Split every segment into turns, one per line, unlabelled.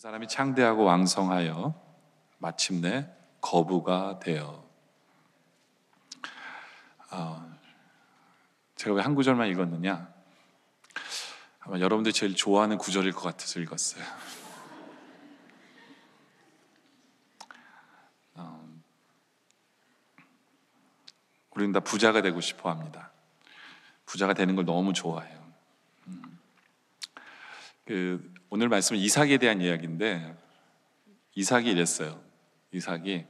사람이 창대하고 왕성하여 마침내 거부가 되어. 제가 왜 한 구절만 읽었느냐? 아마 여러분들이 제일 좋아하는 구절일 것 같아서 읽었어요. 우리는 다 부자가 되고 싶어 합니다. 부자가 되는 걸 너무 좋아해요. 오늘 말씀은 이삭에 대한 이야기인데, 이삭이 이랬어요. 이삭이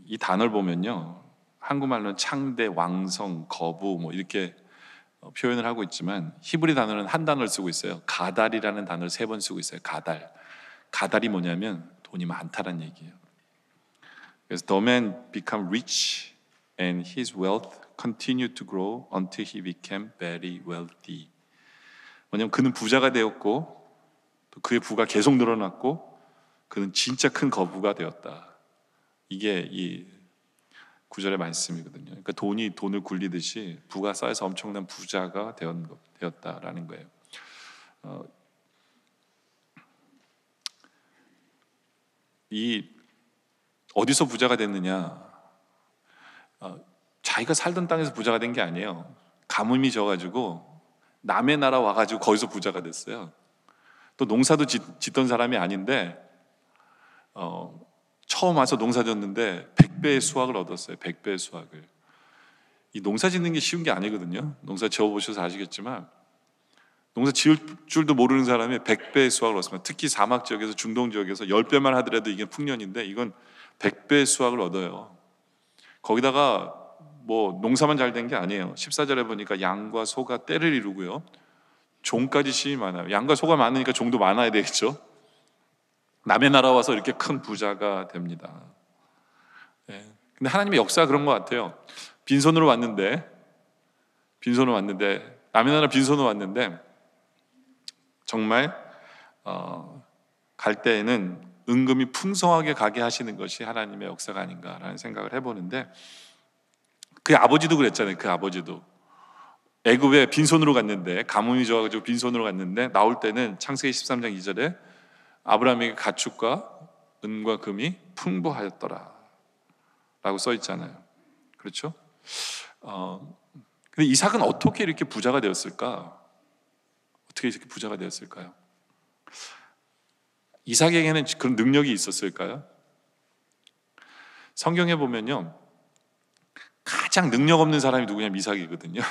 이 단어를 보면요, 한국말로는 창대, 왕성, 거부 뭐 이렇게 표현을 하고 있지만 히브리 단어는 한 단어를 쓰고 있어요. 가달이라는 단어를 3번 쓰고 있어요. 가달. 가달이 뭐냐면 돈이 많다는 얘기예요. 그래서 the man became rich and his wealth continued to grow until he became very wealthy. 왜냐하면 그는 부자가 되었고 또 그의 부가 계속 늘어났고 그는 진짜 큰 거부가 되었다. 이게 이 구절의 말씀이거든요. 그러니까 돈이 돈을 굴리듯이 부가 쌓여서 엄청난 부자가 되었다라는 거예요. 이 어디서 부자가 됐느냐? 자기가 살던 땅에서 부자가 된 게 아니에요. 가뭄이 져가지고 남의 나라 와가지고 거기서 부자가 됐어요. 또 농사도 짓던 사람이 아닌데 처음 와서 농사 졌는데 100배의 수확을 얻었어요. 100배의 수확을. 이 농사 짓는 게 쉬운 게 아니거든요. 농사 지어보셔서 아시겠지만 농사 지을 줄도 모르는 사람이 100배의 수확을 얻습니다. 특히 사막 지역에서, 중동 지역에서 10배만 하더라도 이게 풍년인데 이건 100배의 수확을 얻어요. 거기다가 뭐 농사만 잘 된 게 아니에요. 14절에 보니까 양과 소가 떼를 이루고요, 종까지 심이 많아요. 양과 소가 많으니까 종도 많아야 되겠죠. 남의 나라 와서 이렇게 큰 부자가 됩니다. 근데 하나님의 역사가 그런 것 같아요. 빈손으로 왔는데 남의 나라 빈손으로 왔는데 정말 갈 때에는 은금이 풍성하게 가게 하시는 것이 하나님의 역사가 아닌가라는 생각을 해보는데, 그의 아버지도 그랬잖아요. 그 아버지도 애굽에 빈손으로 갔는데, 가뭄이 져가지고 빈손으로 갔는데 나올 때는 창세기 13장 2절에 아브라함에게 가축과 은과 금이 풍부하였더라 라고 써 있잖아요. 그렇죠? 근데 이삭은 어떻게 이렇게 부자가 되었을까? 어떻게 이렇게 부자가 되었을까요? 이삭에게는 그런 능력이 있었을까요? 성경에 보면요, 가장 능력 없는 사람이 누구냐면 이삭이거든요.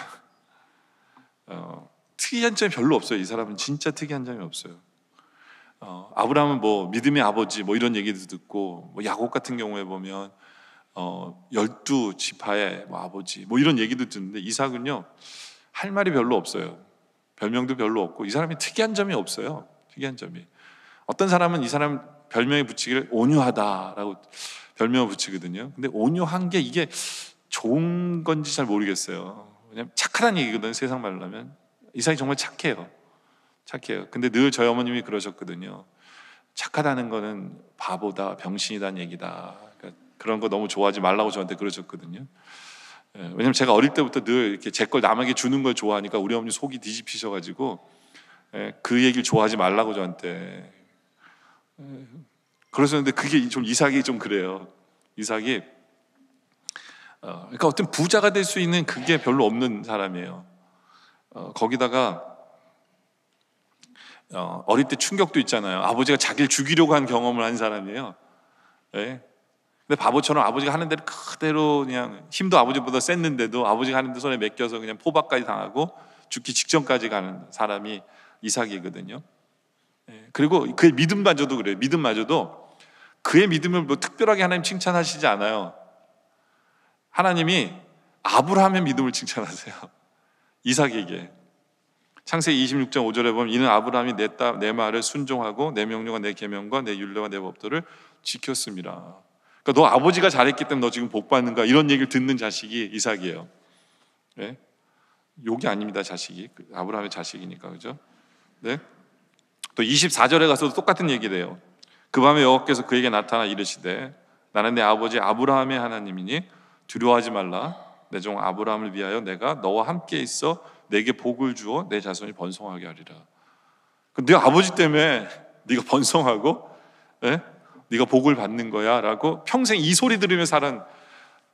특이한 점이 별로 없어요. 이 사람은 진짜 특이한 점이 없어요. 아브라함은 뭐 믿음의 아버지 뭐 이런 얘기도 듣고, 뭐 야곱 같은 경우에 보면 12지파의 뭐 아버지 뭐 이런 얘기도 듣는데, 이삭은요 할 말이 별로 없어요. 별명도 별로 없고, 이 사람이 특이한 점이 없어요. 특이한 점이. 어떤 사람은 이 사람 별명에 붙이기를 온유하다라고 별명을 붙이거든요. 근데 온유한 게 이게 좋은 건지 잘 모르겠어요. 왜냐면 착하다는 얘기거든요. 세상 말로 하면 이삭이 정말 착해요. 근데 늘 저희 어머님이 그러셨거든요. 착하다는 거는 바보다, 병신이다는 얘기다. 그러니까 그런 거 너무 좋아하지 말라고 저한테 그러셨거든요. 왜냐면 제가 어릴 때부터 늘 이렇게 제 걸 남에게 주는 걸 좋아하니까 우리 어머니 속이 뒤집히셔가지고 그 얘기를 좋아하지 말라고 저한테 그러셨는데, 그게 좀 이삭이 좀 그래요. 이삭이 그러니까 어떤 부자가 될 수 있는 그게 별로 없는 사람이에요. 거기다가 어릴 때 충격도 있잖아요. 아버지가 자기를 죽이려고 한 경험을 한 사람이에요. 네? 근데 바보처럼 아버지가 하는 대로 그대로 그냥, 힘도 아버지보다 셌는데도 아버지가 하는 데 손에 맡겨서 그냥 포박까지 당하고 죽기 직전까지 가는 사람이 이삭이거든요. 그리고 그의 믿음마저도 그래요. 믿음마저도 그의 믿음을 뭐 특별하게 하나님 칭찬하시지 않아요. 하나님이 아브라함의 믿음을 칭찬하세요. 이삭에게. 창세기 26장 5절에 보면 이는 아브라함이 내 말을 순종하고 내 명령과 내 계명과 내 율례와 내 법도를 지켰습니다. 그러니까 너 아버지가 잘했기 때문에 너 지금 복 받는가, 이런 얘기를 듣는 자식이 이삭이에요. 네? 욕이 아닙니다. 자식이 아브라함의 자식이니까. 그죠? 네? 또 24절에 가서도 똑같은 얘기를 해요. 그 밤에 여호와께서 그에게 나타나 이르시되 나는 내 아버지 아브라함의 하나님이니 두려워하지 말라. 내 종 아브라함을 위하여 내가 너와 함께 있어 내게 복을 주어 내 자손이 번성하게 하리라. 네 아버지 때문에 네가 번성하고, 예? 네가 복을 받는 거야 라고 평생 이 소리 들으며 살은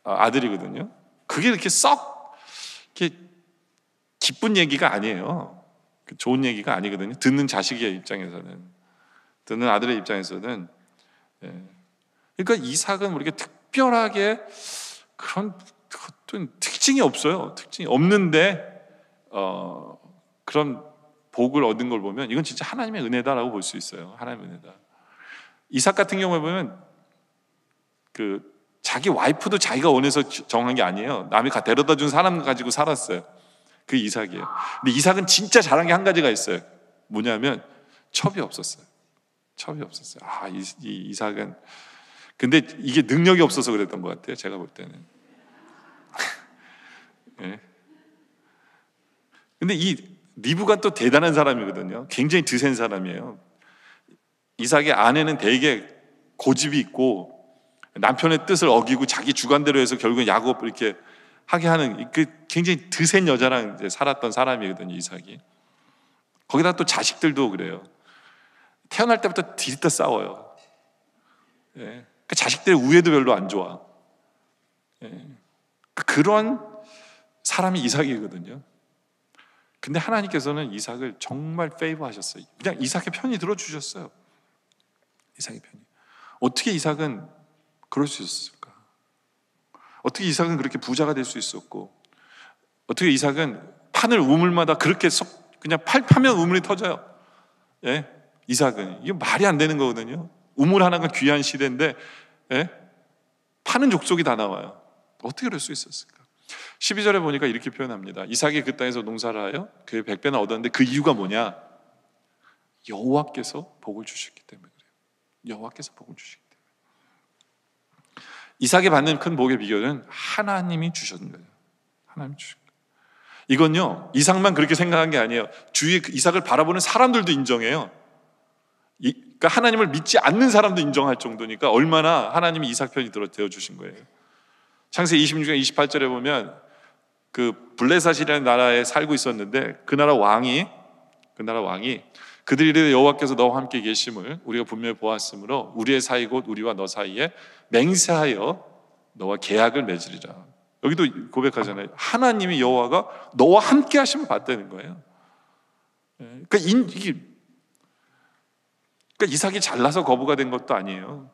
아들이거든요. 그게 이렇게 썩 이렇게 기쁜 얘기가 아니에요. 좋은 얘기가 아니거든요. 듣는 자식의 입장에서는, 듣는 아들의 입장에서는. 예. 그러니까 이삭은 우리가 특별하게 그런 어떤 특징이 없어요. 특징이 없는데 그런 복을 얻은 걸 보면 이건 진짜 하나님의 은혜다라고 볼 수 있어요. 하나님의 은혜다. 이삭 같은 경우에 보면 그 자기 와이프도 자기가 원해서 정한 게 아니에요. 남이 데려다 준 사람 가지고 살았어요. 그 이삭이에요. 근데 이삭은 진짜 잘한 게 한 가지가 있어요. 뭐냐면 첩이 없었어요. 첩이 없었어요. 이 이삭은, 근데 이게 능력이 없어서 그랬던 것 같아요. 제가 볼 때는. 네. 근데 이 리브가 또 대단한 사람이거든요. 굉장히 드센 사람이에요. 이삭의 아내는 되게 고집이 있고 남편의 뜻을 어기고 자기 주관대로 해서 결국은 야곱 이렇게 하게 하는 그 굉장히 드센 여자랑 이제 살았던 사람이거든요. 이삭이. 거기다 또 자식들도 그래요. 태어날 때부터 뒤집다 싸워요. 예. 그 자식들의 우애도 별로 안 좋아. 예. 그런 사람이 이삭이거든요. 근데 하나님께서는 이삭을 정말 페이버하셨어요. 그냥 이삭의 편이 들어주셨어요. 이삭의 편이. 어떻게 이삭은 그럴 수 있었을까? 어떻게 이삭은 그렇게 부자가 될 수 있었고, 어떻게 이삭은 판을 우물마다 그렇게 그냥 팔 파면 우물이 터져요. 예? 이삭은 이게 말이 안 되는 거거든요. 우물 하나가 귀한 시대인데, 예? 파는 족속이 다 나와요. 어떻게 그럴 수 있었을까? 12절에 보니까 이렇게 표현합니다. 이삭이 그 땅에서 농사를 하여 그의 100배나 얻었는데 그 이유가 뭐냐? 여호와께서 복을 주셨기 때문에 그래요. 여호와께서 복을 주셨기 때문에. 이삭이 받는 큰 복의 비결은 하나님이 주셨는 거예요. 하나님이 주신 거예요. 이건요, 이삭만 그렇게 생각한 게 아니에요. 주위에 이삭을 바라보는 사람들도 인정해요. 그러니까 하나님을 믿지 않는 사람도 인정할 정도니까 얼마나 하나님이 이삭 편이 되어 주신 거예요. 창세기 26장 28절에 보면 그 블레셋이라는 나라에 살고 있었는데 그 나라 왕이 그들이 이르되 여호와께서 너와 함께 계심을 우리가 분명히 보았으므로 우리의 사이 곧 우리와 너 사이에 맹세하여 너와 계약을 맺으리라. 여기도 고백하잖아요. 하나님이 여호와가 너와 함께 하심을 봤다는 거예요. 그러니까 이삭이 잘나서 거부가 된 것도 아니에요.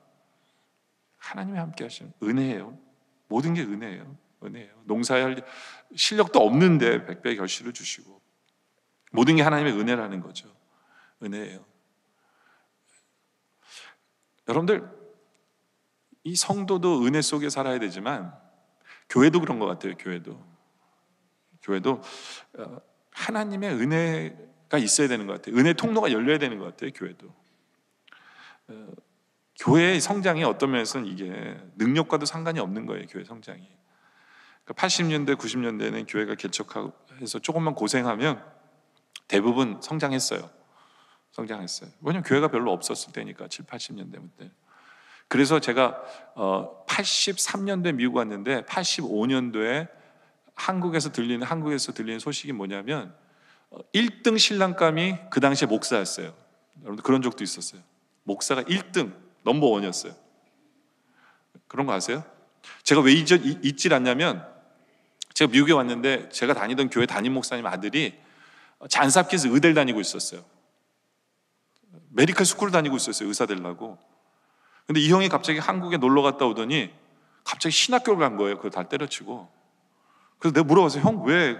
하나님이 함께 하시는 은혜예요. 모든 게 은혜예요. 농사해야 할 실력도 없는데 100배의 결실을 주시고 모든 게 하나님의 은혜라는 거죠. 은혜예요. 여러분들, 이 성도도 은혜 속에 살아야 되지만 교회도 그런 것 같아요. 교회도 하나님의 은혜가 있어야 되는 것 같아요. 은혜 통로가 열려야 되는 것 같아요. 교회도. 교회의 성장이 어떤 면에서는 이게 능력과도 상관이 없는 거예요. 교회 성장이. 80년대, 90년대에는 교회가 개척해서 조금만 고생하면 대부분 성장했어요. 왜냐하면 교회가 별로 없었을 때니까 7, 80년대부터. 그래서 제가 83년도에 미국 왔는데 85년도에 한국에서 들리는 소식이 뭐냐면 1등 신랑감이 그 당시에 목사였어요. 여러분들 그런 적도 있었어요. 목사가 1등 넘버원이었어요. 그런 거 아세요? 제가 왜 잊질 않냐면 제가 미국에 왔는데 제가 다니던 교회 담임 목사님 아들이 잔스홉킨스 의대를 다니고 있었어요. 메디컬 스쿨을 다니고 있었어요. 의사 되려고. 근데 이 형이 갑자기 한국에 놀러 갔다 오더니 갑자기 신학교를 간 거예요. 그걸 다 때려치고. 그래서 내가 물어봤어요. 형 왜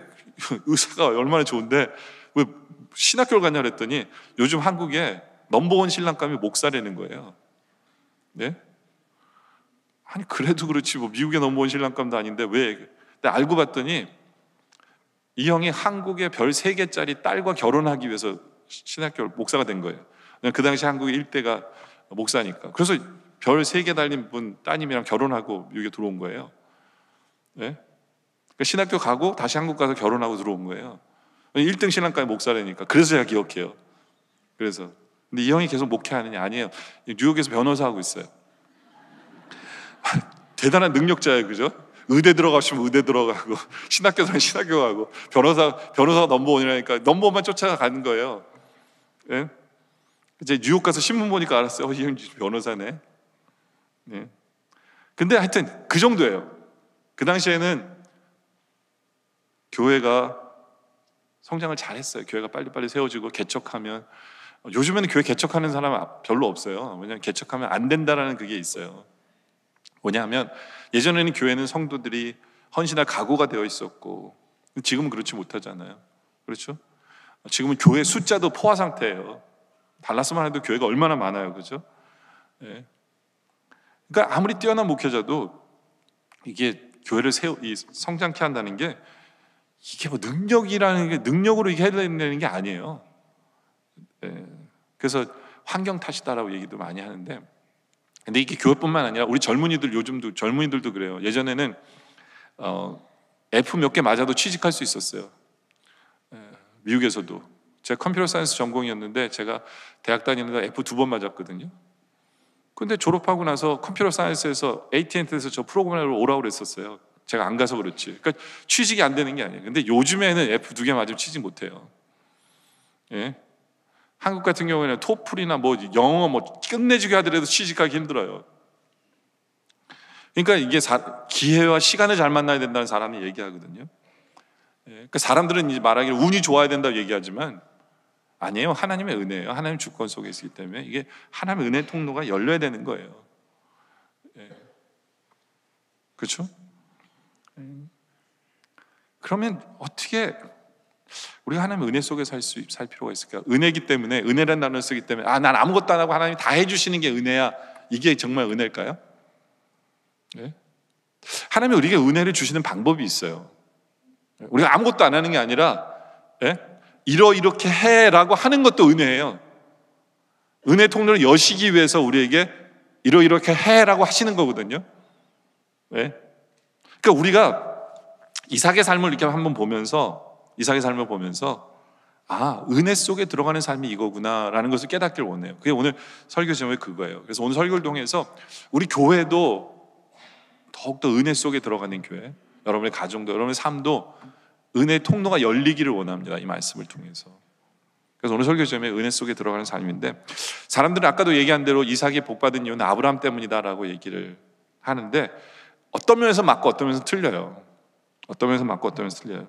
의사가 얼마나 좋은데 왜 신학교를 갔냐 그랬더니 요즘 한국에 넘버원 신랑감이 목사라는 거예요. 네? 아니 그래도 그렇지 뭐 미국의 넘버원 신랑감도 아닌데 왜? 근데 알고 봤더니 이 형이 한국의 별 3개짜리 딸과 결혼하기 위해서 신학교 목사가 된 거예요. 그 당시 한국의 일대가 목사니까. 그래서 별 3개 달린 분 따님이랑 결혼하고 미국에 들어온 거예요. 네? 그러니까 신학교 가고 다시 한국 가서 결혼하고 들어온 거예요. 1등 신랑까지 목사라니까. 그래서 제가 기억해요. 그래서 근데 이 형이 계속 목회하느냐? 아니에요. 뉴욕에서 변호사 하고 있어요. 대단한 능력자예요, 그죠? 의대 들어가시면 의대 들어가고 신학교 들어가면 신학교 가고 변호사가 넘버원이라니까 넘버원만 쫓아가는 거예요. 예? 이제 뉴욕 가서 신문 보니까 알았어요. 이 형 변호사네. 네. 근데 하여튼 그 정도예요. 그 당시에는 교회가 성장을 잘했어요. 교회가 빨리빨리 세워지고 개척하면, 요즘에는 교회 개척하는 사람 별로 없어요. 왜냐하면 개척하면 안 된다라는 그게 있어요. 뭐냐면 예전에는 교회는 성도들이 헌신할 각오가 되어 있었고, 지금은 그렇지 못하잖아요. 그렇죠? 지금은 교회 숫자도 포화 상태예요. 달라스만 해도 교회가 얼마나 많아요, 그죠? 예. 그러니까 아무리 뛰어난 목회자도 이게 교회를 성장케 한다는 게, 이게 뭐 능력이라는 게, 능력으로 이게 해내는 게 아니에요. 예. 그래서 환경 탓이다라고 얘기도 많이 하는데, 근데 이게 교회뿐만 아니라 우리 젊은이들, 요즘도 젊은이들도 그래요. 예전에는 F 몇 개 맞아도 취직할 수 있었어요. 미국에서도. 제가 컴퓨터 사이언스 전공이었는데 제가 대학 다니는데 F 2번 맞았거든요. 근데 졸업하고 나서 컴퓨터 사이언스에서 AT&T에서 저 프로그래머로 오라고 그랬었어요. 제가 안 가서 그렇지. 그러니까 취직이 안 되는 게 아니에요. 근데 요즘에는 F 2개 맞으면 취직 못 해요. 예? 한국 같은 경우에는 토플이나 뭐 영어 뭐 끝내주게 하더라도 취직하기 힘들어요. 그러니까 이게 기회와 시간을 잘 만나야 된다는 사람이 얘기하거든요. 예? 그러니까 사람들은 이제 말하기를 운이 좋아야 된다고 얘기하지만 아니에요. 하나님의 은혜예요. 하나님 주권 속에 있기 때문에 이게 하나님의 은혜 통로가 열려야 되는 거예요. 예. 그렇죠? 그러면 어떻게 우리가 하나님의 은혜 속에 살 필요가 있을까? 은혜이기 때문에, 은혜라는 단어를 쓰기 때문에 난 아무것도 안 하고 하나님이 다 해주시는 게 은혜야, 이게 정말 은혜일까요? 예? 하나님이 우리에게 은혜를 주시는 방법이 있어요. 우리가 아무것도 안 하는 게 아니라, 예? 이렇게 해라고 하는 것도 은혜예요. 은혜 통로를 여시기 위해서 우리에게 이렇게 해라고 하시는 거거든요. 예? 그러니까 우리가 이삭의 삶을 이렇게 한번 보면서, 이삭의 삶을 보면서 은혜 속에 들어가는 삶이 이거구나라는 것을 깨닫기를 원해요. 그게 오늘 설교 제목이 그거예요. 그래서 오늘 설교를 통해서 우리 교회도 더욱더 은혜 속에 들어가는 교회, 여러분의 가정도, 여러분의 삶도 은혜 통로가 열리기를 원합니다. 이 말씀을 통해서. 그래서 오늘 설교 제목이 은혜 속에 들어가는 삶인데, 사람들은 아까도 얘기한 대로 이삭이 복받은 이유는 아브라함 때문이다라고 얘기를 하는데, 어떤 면에서 맞고 어떤 면에서 틀려요. 어떤 면에서 맞고 어떤 면에서 틀려요.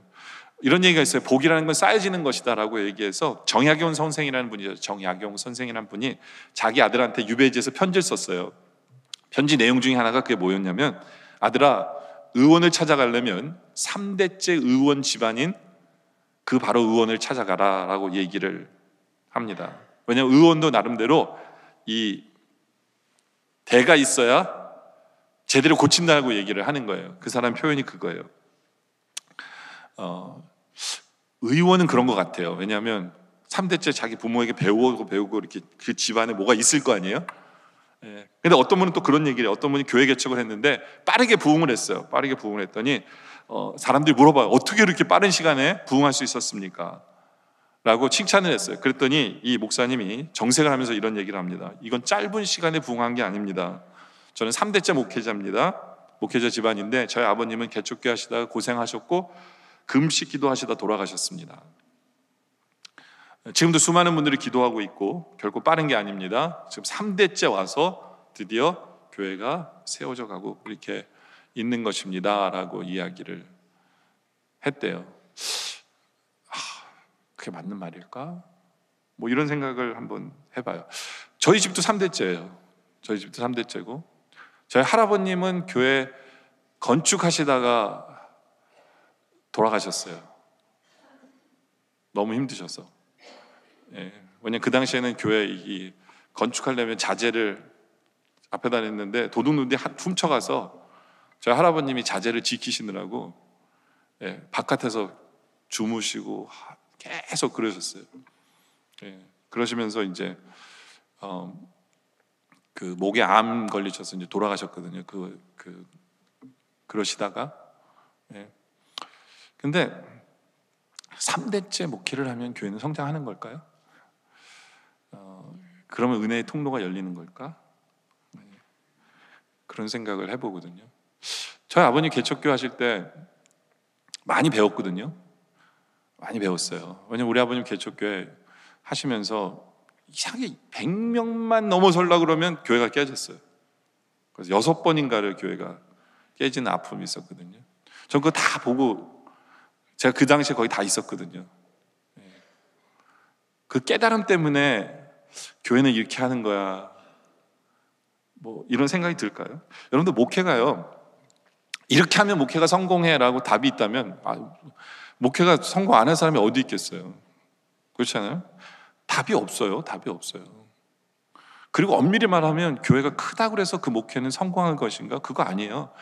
이런 얘기가 있어요. 복이라는 건 쌓여지는 것이다 라고 얘기해서, 정약용 선생이라는 분이죠. 정약용 선생이라는 분이 자기 아들한테 유배지에서 편지를 썼어요. 편지 내용 중에 하나가 그게 뭐였냐면, 아들아, 의원을 찾아가려면 3대째 의원 집안인 그 바로 의원을 찾아가라 라고 얘기를 합니다. 왜냐하면 의원도 나름대로 이 대가 있어야 제대로 고친다고 얘기를 하는 거예요. 그 사람 표현이 그거예요. 의원은 그런 것 같아요. 왜냐하면 3대째 자기 부모에게 배우고 이렇게 그 집안에 뭐가 있을 거 아니에요? 예. 근데 어떤 분은 또 그런 얘기를 해요. 어떤 분이 교회 개척을 했는데 빠르게 부흥을 했어요. 빠르게 부흥을 했더니 사람들이 물어봐요. 어떻게 이렇게 빠른 시간에 부흥할 수 있었습니까? 라고 칭찬을 했어요. 그랬더니 이 목사님이 정색을 하면서 이런 얘기를 합니다. 이건 짧은 시간에 부흥한 게 아닙니다. 저는 3대째 목회자입니다. 목회자 집안인데 저희 아버님은 개척교 하시다가 고생하셨고 금식 기도하시다 돌아가셨습니다. 지금도 수많은 분들이 기도하고 있고 결코 빠른 게 아닙니다. 지금 3대째 와서 드디어 교회가 세워져 가고 이렇게 있는 것입니다 라고 이야기를 했대요. 그게 맞는 말일까? 뭐 이런 생각을 한번 해봐요. 저희 집도 3대째예요. 저희 집도 3대째고, 저희 할아버님은 교회 건축하시다가 돌아가셨어요. 너무 힘드셔서. 예, 왜냐면 그 당시에는 교회 이 건축하려면 자재를 앞에다 냈는데 도둑놈들이 훔쳐가서 저희 할아버님이 자재를 지키시느라고 바깥에서 주무시고 계속 그러셨어요. 그러시면서 이제 그 목에 암 걸리셔서 이제 돌아가셨거든요. 그러시다가. 근데 3대째 목회를 하면 교회는 성장하는 걸까요? 그러면 은혜의 통로가 열리는 걸까? 그런 생각을 해보거든요. 저희 아버님 개척교 하실 때 많이 배웠거든요. 많이 배웠어요. 왜냐면 우리 아버님 개척교회 하시면서 이상하게 100명만 넘어서려고 그러면 교회가 깨졌어요. 그래서 6번인가를 교회가 깨지는 아픔이 있었거든요. 전 그거 다 보고, 제가 그 당시에 거기 다 있었거든요. 그 깨달음 때문에 교회는 이렇게 하는 거야, 뭐 이런 생각이 들까요? 여러분들, 목회가요, 이렇게 하면 목회가 성공해라고 답이 있다면 목회가 성공 안 한 사람이 어디 있겠어요? 그렇잖아요? 답이 없어요. 답이 없어요. 그리고 엄밀히 말하면 교회가 크다고 해서 그 목회는 성공한 것인가? 그거 아니에요.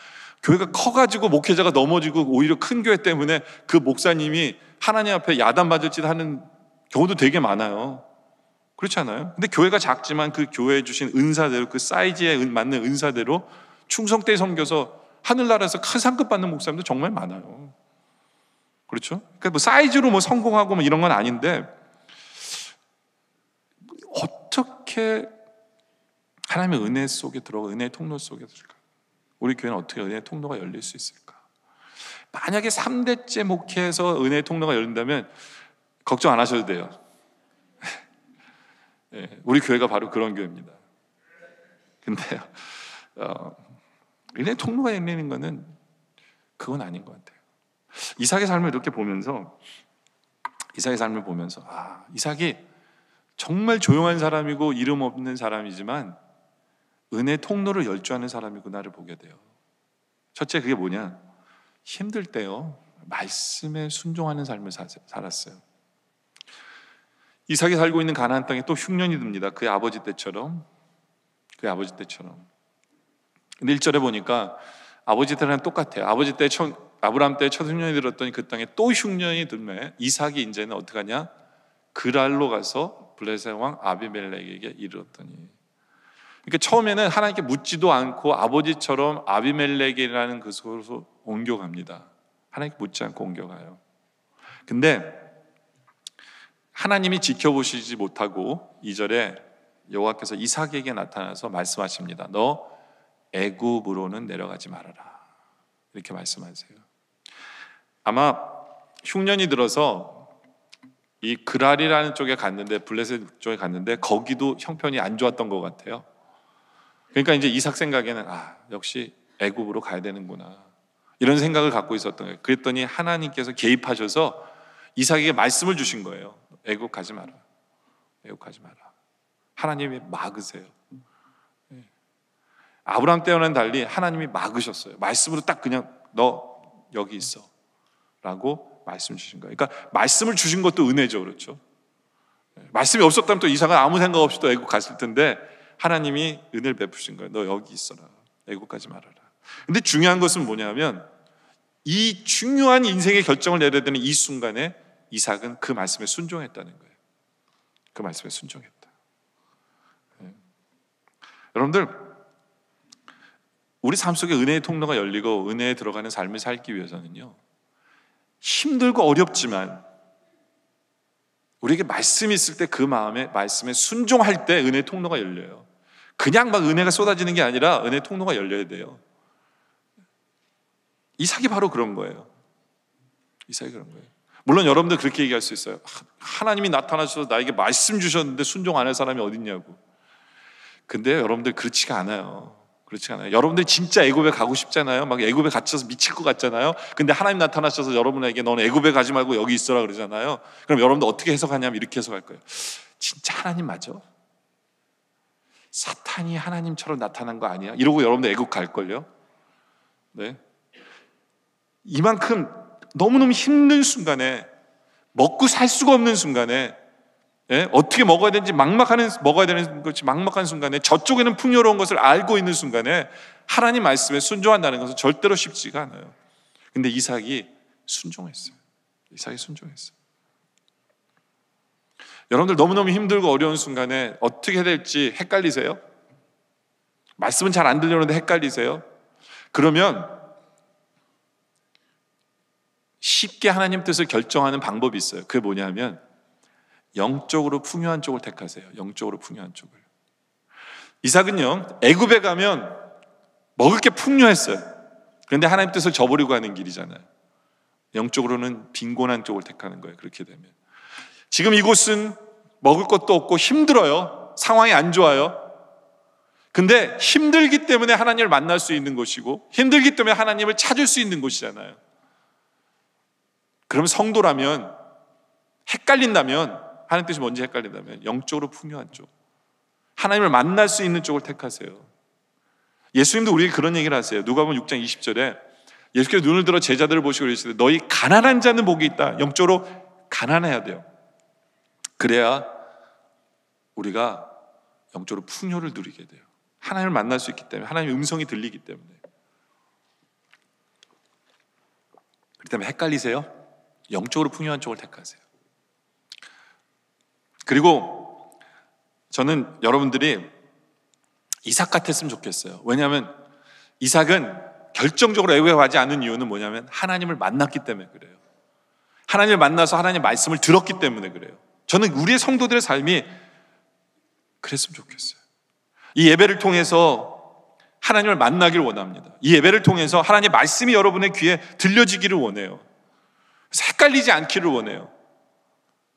교회가 커가지고 목회자가 넘어지고 오히려 큰 교회 때문에 그 목사님이 하나님 앞에 야단맞을 짓 하는 경우도 되게 많아요. 그렇지 않아요? 근데 교회가 작지만 그 교회에 주신 은사대로, 그 사이즈에 맞는 은사대로 충성되게 섬겨서 하늘나라에서 큰 상급 받는 목사님도 정말 많아요. 그렇죠? 그러니까 뭐 사이즈로 뭐 성공하고 뭐 이런 건 아닌데, 어떻게 하나님의 은혜 속에 들어가, 은혜의 통로 속에 들어가, 우리 교회는 어떻게 은혜의 통로가 열릴 수 있을까? 만약에 3대째 목회에서 은혜의 통로가 열린다면 걱정 안 하셔도 돼요. 우리 교회가 바로 그런 교회입니다. 근데요, 은혜의 통로가 열리는 거는 그건 아닌 것 같아요. 이삭의 삶을 이렇게 보면서, 이삭이 정말 조용한 사람이고 이름 없는 사람이지만 은혜의 통로를 열 줄 아는 사람이구나를 보게 돼요. 첫째, 그게 뭐냐? 힘들 때요, 말씀에 순종하는 삶을 살았어요. 이삭이 살고 있는 가나안 땅에 또 흉년이 듭니다. 그의 아버지 때처럼. 근데 1절에 보니까 아버지 때랑 똑같아요. 아버지 때 아브라함 때 첫 흉년이 들었더니 그 땅에 또 흉년이 들매 이삭이 이제는 어떻게 하냐? 그랄로 가서 블레셋 왕 아비멜렉에게 이르렀더니. 그러니까 처음에는 하나님께 묻지도 않고 아버지처럼 아비멜렉이라는 그 곳으로 옮겨갑니다. 하나님께 묻지 않고 옮겨가요. 근데 하나님이 지켜보시지 못하고 2절에 여호와께서 이삭에게 나타나서 말씀하십니다. 너 애굽으로는 내려가지 말아라. 이렇게 말씀하세요. 아마 흉년이 들어서 이 그랄이라는 쪽에 갔는데, 블레셋 쪽에 갔는데 거기도 형편이 안 좋았던 것 같아요. 그러니까 이제 이삭 생각에는 역시 애굽으로 가야 되는구나, 이런 생각을 갖고 있었던 거예요. 그랬더니 하나님께서 개입하셔서 이삭에게 말씀을 주신 거예요. 애굽 가지 마라. 하나님이 막으세요. 아브라함 때와는 달리 하나님이 막으셨어요. 말씀으로 딱 그냥 너 여기 있어 라고 말씀 주신 거예요. 그러니까 말씀을 주신 것도 은혜죠. 그렇죠? 말씀이 없었다면 또 이삭은 아무 생각 없이 또 애굽 갔을 텐데 하나님이 은혜를 베푸신 거예요. 너 여기 있어라. 애굽 가지 말아라. 근데 중요한 것은 뭐냐면, 이 중요한 인생의 결정을 내려야 되는 이 순간에 이삭은 그 말씀에 순종했다는 거예요. 그 말씀에 순종했다. 여러분들, 우리 삶 속에 은혜의 통로가 열리고 은혜에 들어가는 삶을 살기 위해서는요, 힘들고 어렵지만 우리에게 말씀이 있을 때 그 마음에 말씀에 순종할 때 은혜의 통로가 열려요. 그냥 막 은혜가 쏟아지는 게 아니라 은혜의 통로가 열려야 돼요. 이삭이 바로 그런 거예요. 물론 여러분들 그렇게 얘기할 수 있어요. 하나님이 나타나셔서 나에게 말씀 주셨는데 순종 안 할 사람이 어딨냐고. 근데 여러분들 그렇지가 않아요. 여러분들 진짜 애굽에 가고 싶잖아요. 막 애굽에 갇혀서 미칠 것 같잖아요. 근데 하나님 나타나셔서 여러분에게 너는 애굽에 가지 말고 여기 있어라 그러잖아요. 그럼 여러분들 어떻게 해석하냐면 이렇게 해석할 거예요. 진짜 하나님 맞아? 사탄이 하나님처럼 나타난 거 아니야? 이러고 여러분들 애굽 갈걸요? 네. 이만큼 너무너무 힘든 순간에, 먹고 살 수가 없는 순간에, 어떻게 먹어야 되는지 먹어야 되는 것이 막막한 순간에, 저쪽에는 풍요로운 것을 알고 있는 순간에 하나님 말씀에 순종한다는 것은 절대로 쉽지가 않아요. 근데 이삭이 순종했어요. 여러분들 너무너무 힘들고 어려운 순간에 어떻게 해야 될지 헷갈리세요? 말씀은 잘 안 들려오는데 헷갈리세요? 그러면 쉽게 하나님 뜻을 결정하는 방법이 있어요. 그게 뭐냐면 영적으로 풍요한 쪽을 택하세요. 영적으로 풍요한 쪽을. 이삭은요, 애굽에 가면 먹을 게 풍요했어요. 그런데 하나님 뜻을 저버리고 가는 길이잖아요. 영적으로는 빈곤한 쪽을 택하는 거예요. 그렇게 되면 지금 이곳은 먹을 것도 없고 힘들어요. 상황이 안 좋아요. 근데 힘들기 때문에 하나님을 만날 수 있는 곳이고 힘들기 때문에 하나님을 찾을 수 있는 곳이잖아요. 그럼 성도라면 헷갈린다면, 하나님 뜻이 뭔지 헷갈린다면 영적으로 풍요한 쪽, 하나님을 만날 수 있는 쪽을 택하세요. 예수님도 우리에게 그런 얘기를 하세요. 누가복음 6장 20절에 예수께서 눈을 들어 제자들을 보시고 그러시되 너희 가난한 자는 복이 있다. 영적으로 가난해야 돼요. 그래야 우리가 영적으로 풍요를 누리게 돼요. 하나님을 만날 수 있기 때문에, 하나님의 음성이 들리기 때문에. 그렇기 때문에 헷갈리세요? 영적으로 풍요한 쪽을 택하세요. 그리고 저는 여러분들이 이삭 같았으면 좋겠어요. 왜냐하면 이삭은 결정적으로 애고하지 않은 이유는 뭐냐면 하나님을 만났기 때문에 그래요. 하나님을 만나서 하나님의 말씀을 들었기 때문에 그래요. 저는 우리의 성도들의 삶이 그랬으면 좋겠어요. 이 예배를 통해서 하나님을 만나기를 원합니다. 이 예배를 통해서 하나님의 말씀이 여러분의 귀에 들려지기를 원해요. 그래서 헷갈리지 않기를 원해요.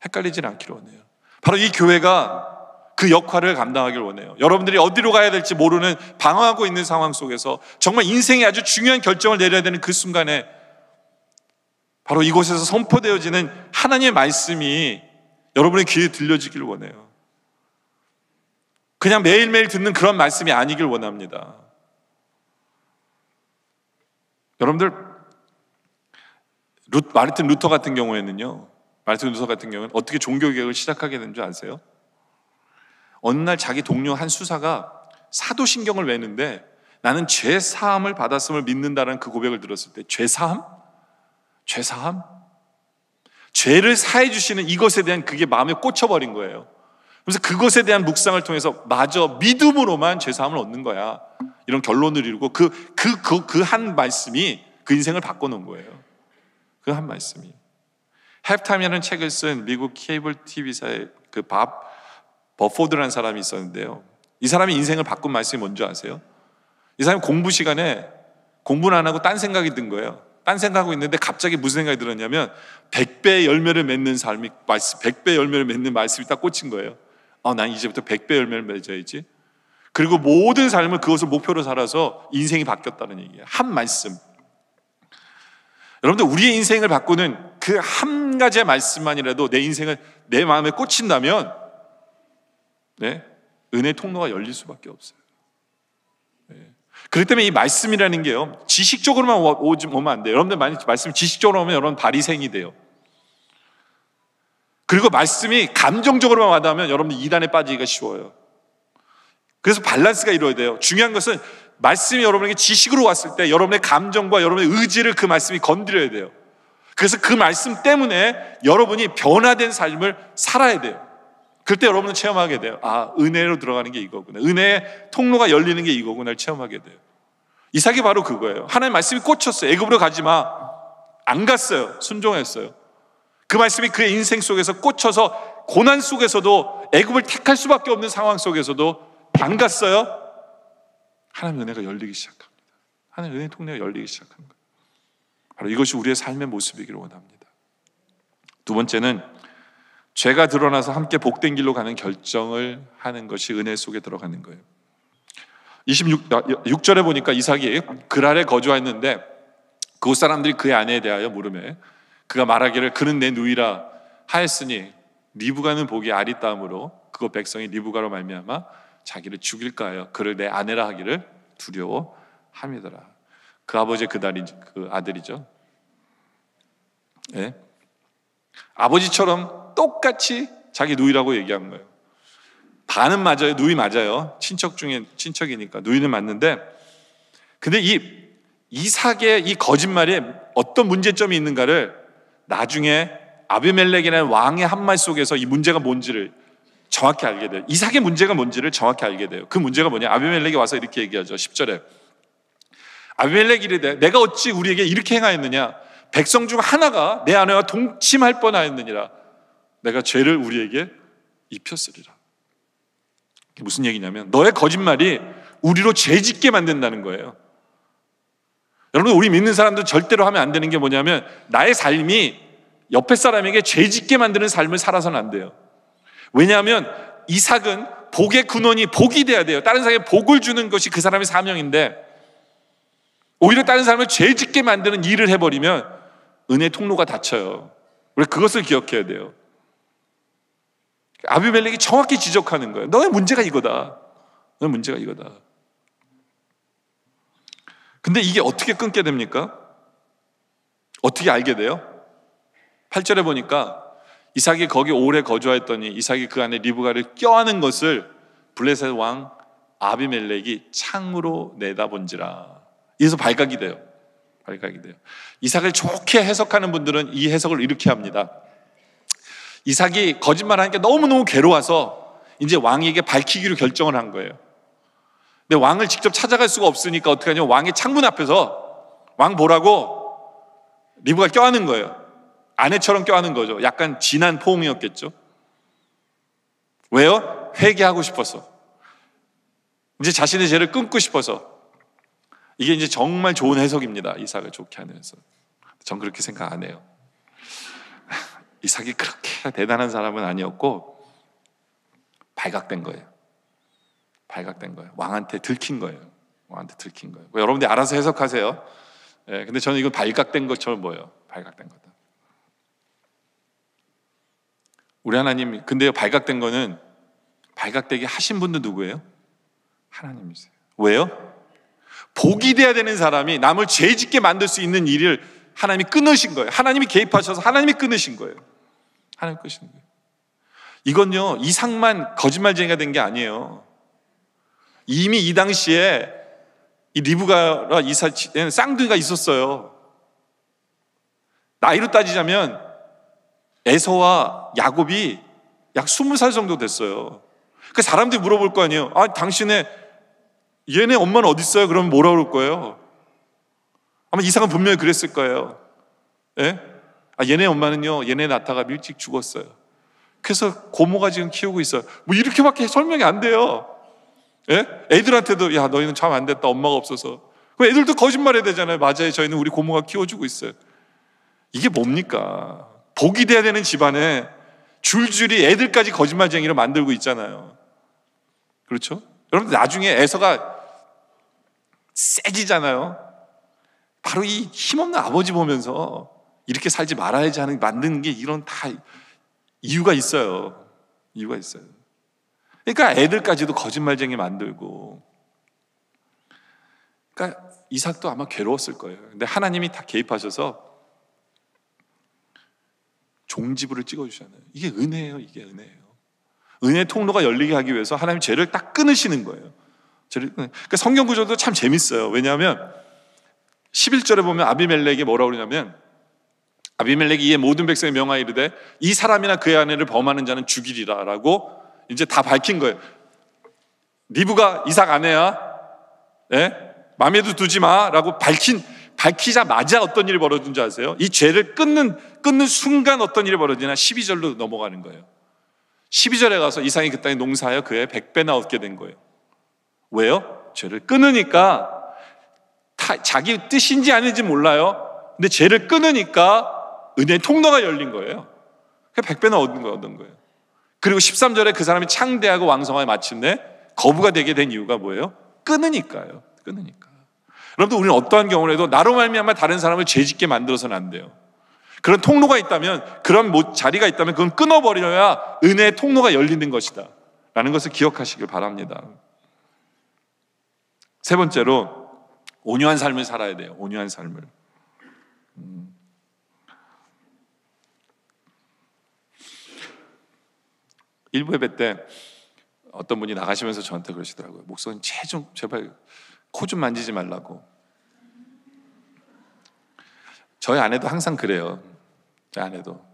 헷갈리지 않기를 원해요. 바로 이 교회가 그 역할을 감당하길 원해요. 여러분들이 어디로 가야 될지 모르는 방황하고 있는 상황 속에서 정말 인생에 아주 중요한 결정을 내려야 되는 그 순간에 바로 이곳에서 선포되어지는 하나님의 말씀이 여러분의 귀에 들려지길 원해요. 그냥 매일매일 듣는 그런 말씀이 아니길 원합니다. 여러분들, 마르틴 루터 같은 경우에는요, 마르틴 루터 같은 경우는 어떻게 종교개혁을 시작하게 된 줄 아세요? 어느 날 자기 동료 한 수사가 사도신경을 외는데 나는 죄사함을 받았음을 믿는다는 그 고백을 들었을 때, 죄사함? 죄사함? 죄를 사해 주시는 이것에 대한 그게 마음에 꽂혀버린 거예요. 그래서 그것에 대한 묵상을 통해서 마저 믿음으로만 죄사함을 얻는 거야, 이런 결론을 이루고 그 한 말씀이 그 인생을 바꿔놓은 거예요. 그 한 말씀이. 헵타임이라는 책을 쓴 미국 케이블 TV사의 그 밥 버포드라는 사람이 있었는데요, 이 사람이 인생을 바꾼 말씀이 뭔지 아세요? 이 사람이 공부 시간에 공부는 안 하고 딴 생각이 든 거예요. 딴 생각하고 있는데 갑자기 무슨 생각이 들었냐면 100배의 열매를 맺는 삶이, 100배의 열매를 맺는 말씀이 딱 꽂힌 거예요. 난 이제부터 100배 열매를 맺어야지. 그리고 모든 삶을 그것을 목표로 살아서 인생이 바뀌었다는 얘기예요. 한 말씀. 여러분들, 우리의 인생을 바꾸는 그 한 가지의 말씀만이라도 내 인생을 내 마음에 꽂힌다면 은혜의 통로가 열릴 수밖에 없어요. 그렇기 때문에 이 말씀이라는 게요, 지식적으로만 오면 안 돼요. 여러분들 만약 말씀이 지식적으로 오면 여러분 바리새인이 돼요. 그리고 말씀이 감정적으로만 와닿으면 여러분들 이단에 빠지기가 쉬워요. 그래서 밸런스가 이루어야 돼요. 중요한 것은 말씀이 여러분에게 지식으로 왔을 때 여러분의 감정과 여러분의 의지를 그 말씀이 건드려야 돼요. 그래서 그 말씀 때문에 여러분이 변화된 삶을 살아야 돼요. 그때 여러분은 체험하게 돼요. 은혜로 들어가는 게 이거구나, 은혜의 통로가 열리는 게 이거구나를 체험하게 돼요. 이삭이 바로 그거예요. 하나님 말씀이 꽂혔어요. 애굽으로 가지 마. 안 갔어요. 순종했어요. 그 말씀이 그의 인생 속에서 꽂혀서 고난 속에서도, 애굽을 택할 수밖에 없는 상황 속에서도 안 갔어요. 하나님의 은혜가 열리기 시작합니다. 하나님의 은혜의 통로가 열리기 시작하는 거예요. 바로 이것이 우리의 삶의 모습이기를 원합니다. 두 번째는 죄가 드러나서 함께 복된 길로 가는 결정을 하는 것이 은혜 속에 들어가는 거예요. 6절에 보니까 이삭이 그랄에 거주하였는데 그곳 사람들이 그의 아내에 대하여 물으매 그가 말하기를 그는 내 누이라 하였으니 리브가는 보기에 아리따움으로 그곳 백성이 리브가로 말미암아 자기를 죽일까 하여 그를 내 아내라 하기를 두려워함이더라. 그 아버지의 그 아들이죠. 네? 아버지처럼 똑같이 자기 누이라고 얘기한 거예요. 반은 맞아요. 누이 맞아요. 친척 중에 친척이니까 누이는 맞는데, 근데 이 이삭의 이 거짓말에 어떤 문제점이 있는가를 나중에 아비멜렉이라는 왕의 한 말 속에서 이 문제가 뭔지를 정확히 알게 돼요. 이삭의 문제가 뭔지를 정확히 알게 돼요. 그 문제가 뭐냐? 아비멜렉이 와서 이렇게 얘기하죠. 10절에 아비멜렉이 이르되 내가 어찌 우리에게 이렇게 행하였느냐? 백성 중 하나가 내 아내와 동침할 뻔하였느니라. 내가 죄를 우리에게 입혔으리라. 이게 무슨 얘기냐면 너의 거짓말이 우리로 죄짓게 만든다는 거예요. 여러분, 우리 믿는 사람들 절대로 하면 안 되는 게 뭐냐면 나의 삶이 옆에 사람에게 죄짓게 만드는 삶을 살아서는 안 돼요. 왜냐하면 이삭은 복의 근원이 복이 돼야 돼요. 다른 사람에게 복을 주는 것이 그 사람의 사명인데 오히려 다른 사람을 죄 짓게 만드는 일을 해버리면 은혜의 통로가 닫혀요. 우리 그것을 기억해야 돼요. 아비멜렉이 정확히 지적하는 거예요. 너의 문제가 이거다. 너의 문제가 이거다. 근데 이게 어떻게 끊게 됩니까? 어떻게 알게 돼요? 8절에 보니까 이삭이 거기 오래 거주하였더니 이삭이 그 안에 리브가를 껴안은 것을 블레셋 왕 아비멜렉이 창으로 내다본지라. 이래서 발각이 돼요. 발각이 돼요. 이삭을 좋게 해석하는 분들은 이 해석을 이렇게 합니다. 이삭이 거짓말하니까 너무너무 괴로워서 이제 왕에게 밝히기로 결정을 한 거예요. 근데 왕을 직접 찾아갈 수가 없으니까 어떻게 하냐면 왕의 창문 앞에서 왕 보라고 리브가 껴안은 거예요. 아내처럼 껴안은 거죠. 약간 진한 포옹이었겠죠. 왜요? 회개하고 싶어서. 이제 자신의 죄를 끊고 싶어서. 이게 이제 정말 좋은 해석입니다. 이삭을 좋게 하는 해석. 전 그렇게 생각 안 해요. 이삭이 그렇게 대단한 사람은 아니었고 발각된 거예요. 발각된 거예요. 왕한테 들킨 거예요. 왕한테 들킨 거예요. 여러분들이 알아서 해석하세요. 예, 근데 저는 이건 발각된 것처럼 보여요. 발각된 거다. 우리 하나님, 근데요, 발각된 거는 발각되게 하신 분도 누구예요? 하나님이세요. 왜요? 복이 돼야 되는 사람이 남을 죄 짓게 만들 수 있는 일을 하나님이 끊으신 거예요. 하나님이 개입하셔서 하나님이 끊으신 거예요. 하나님이 끊으신 거예요. 이건요, 이삭만 거짓말쟁이가 된 게 아니에요. 이미 이 당시에 이 리브가와 이삭에는 쌍둥이가 있었어요. 나이로 따지자면 에서와 야곱이 약 20살 정도 됐어요. 그 사람들이 물어볼 거 아니에요. 아, 당신의 얘네 엄마는 어디 있어요? 그러면 뭐라 그럴 거예요? 아마 이삭은 분명히 그랬을 거예요. 예? 아, 얘네 엄마는요, 얘네 나타가 일찍 죽었어요. 그래서 고모가 지금 키우고 있어요. 뭐 이렇게밖에 설명이 안 돼요. 예? 애들한테도 야, 너희는 참 안 됐다, 엄마가 없어서. 그럼 애들도 거짓말해야 되잖아요. 맞아요, 저희는 우리 고모가 키워주고 있어요. 이게 뭡니까? 복이 돼야 되는 집안에 줄줄이 애들까지 거짓말쟁이로 만들고 있잖아요. 그렇죠? 여러분들 나중에 에서가 세지잖아요. 바로 이 힘없는 아버지 보면서 이렇게 살지 말아야지 하는 만드는 게 이런 다 이유가 있어요. 이유가 있어요. 그러니까 애들까지도 거짓말쟁이 만들고. 그러니까 이삭도 아마 괴로웠을 거예요. 근데 하나님이 다 개입하셔서 종지부를 찍어주잖아요. 이게 은혜예요. 이게 은혜예요. 은혜의 통로가 열리게 하기 위해서 하나님 죄를 딱 끊으시는 거예요. 그러니까 성경 구조도 참 재밌어요. 왜냐하면 11절에 보면 아비멜렉이 뭐라고 그러냐면 아비멜렉이 이에 모든 백성의 명하여 이르되 이 사람이나 그의 아내를 범하는 자는 죽이리라 라고 이제 다 밝힌 거예요. 리브가 이삭 아내야. 예? 맘에도 두지 마 라고 밝히자마자 어떤 일이 벌어진지 아세요? 이 죄를 끊는 순간 어떤 일이 벌어지나 12절로 넘어가는 거예요. 12절에 가서 이삭이 그 땅에 농사하여 그의 100배나 얻게 된 거예요. 왜요? 죄를 끊으니까 자기 뜻인지 아닌지 몰라요. 근데 죄를 끊으니까 은혜의 통로가 열린 거예요. 100배나 얻은 거예요. 그리고 13절에 그 사람이 창대하고 왕성하게 마침내 거부가 되게 된 이유가 뭐예요? 끊으니까요. 끊으니까. 여러분들 우리는 어떠한 경우를 해도 나로 말미암아 다른 사람을 죄짓게 만들어서는 안 돼요. 그런 통로가 있다면, 그런 자리가 있다면 그건 끊어버려야 은혜의 통로가 열리는 것이다 라는 것을 기억하시길 바랍니다. 세 번째로 온유한 삶을 살아야 돼요. 온유한 삶을. 일부 예배 때 어떤 분이 나가시면서 저한테 그러시더라고요. 목사님 제발 코 좀 만지지 말라고. 저희 아내도 항상 그래요. 제 아내도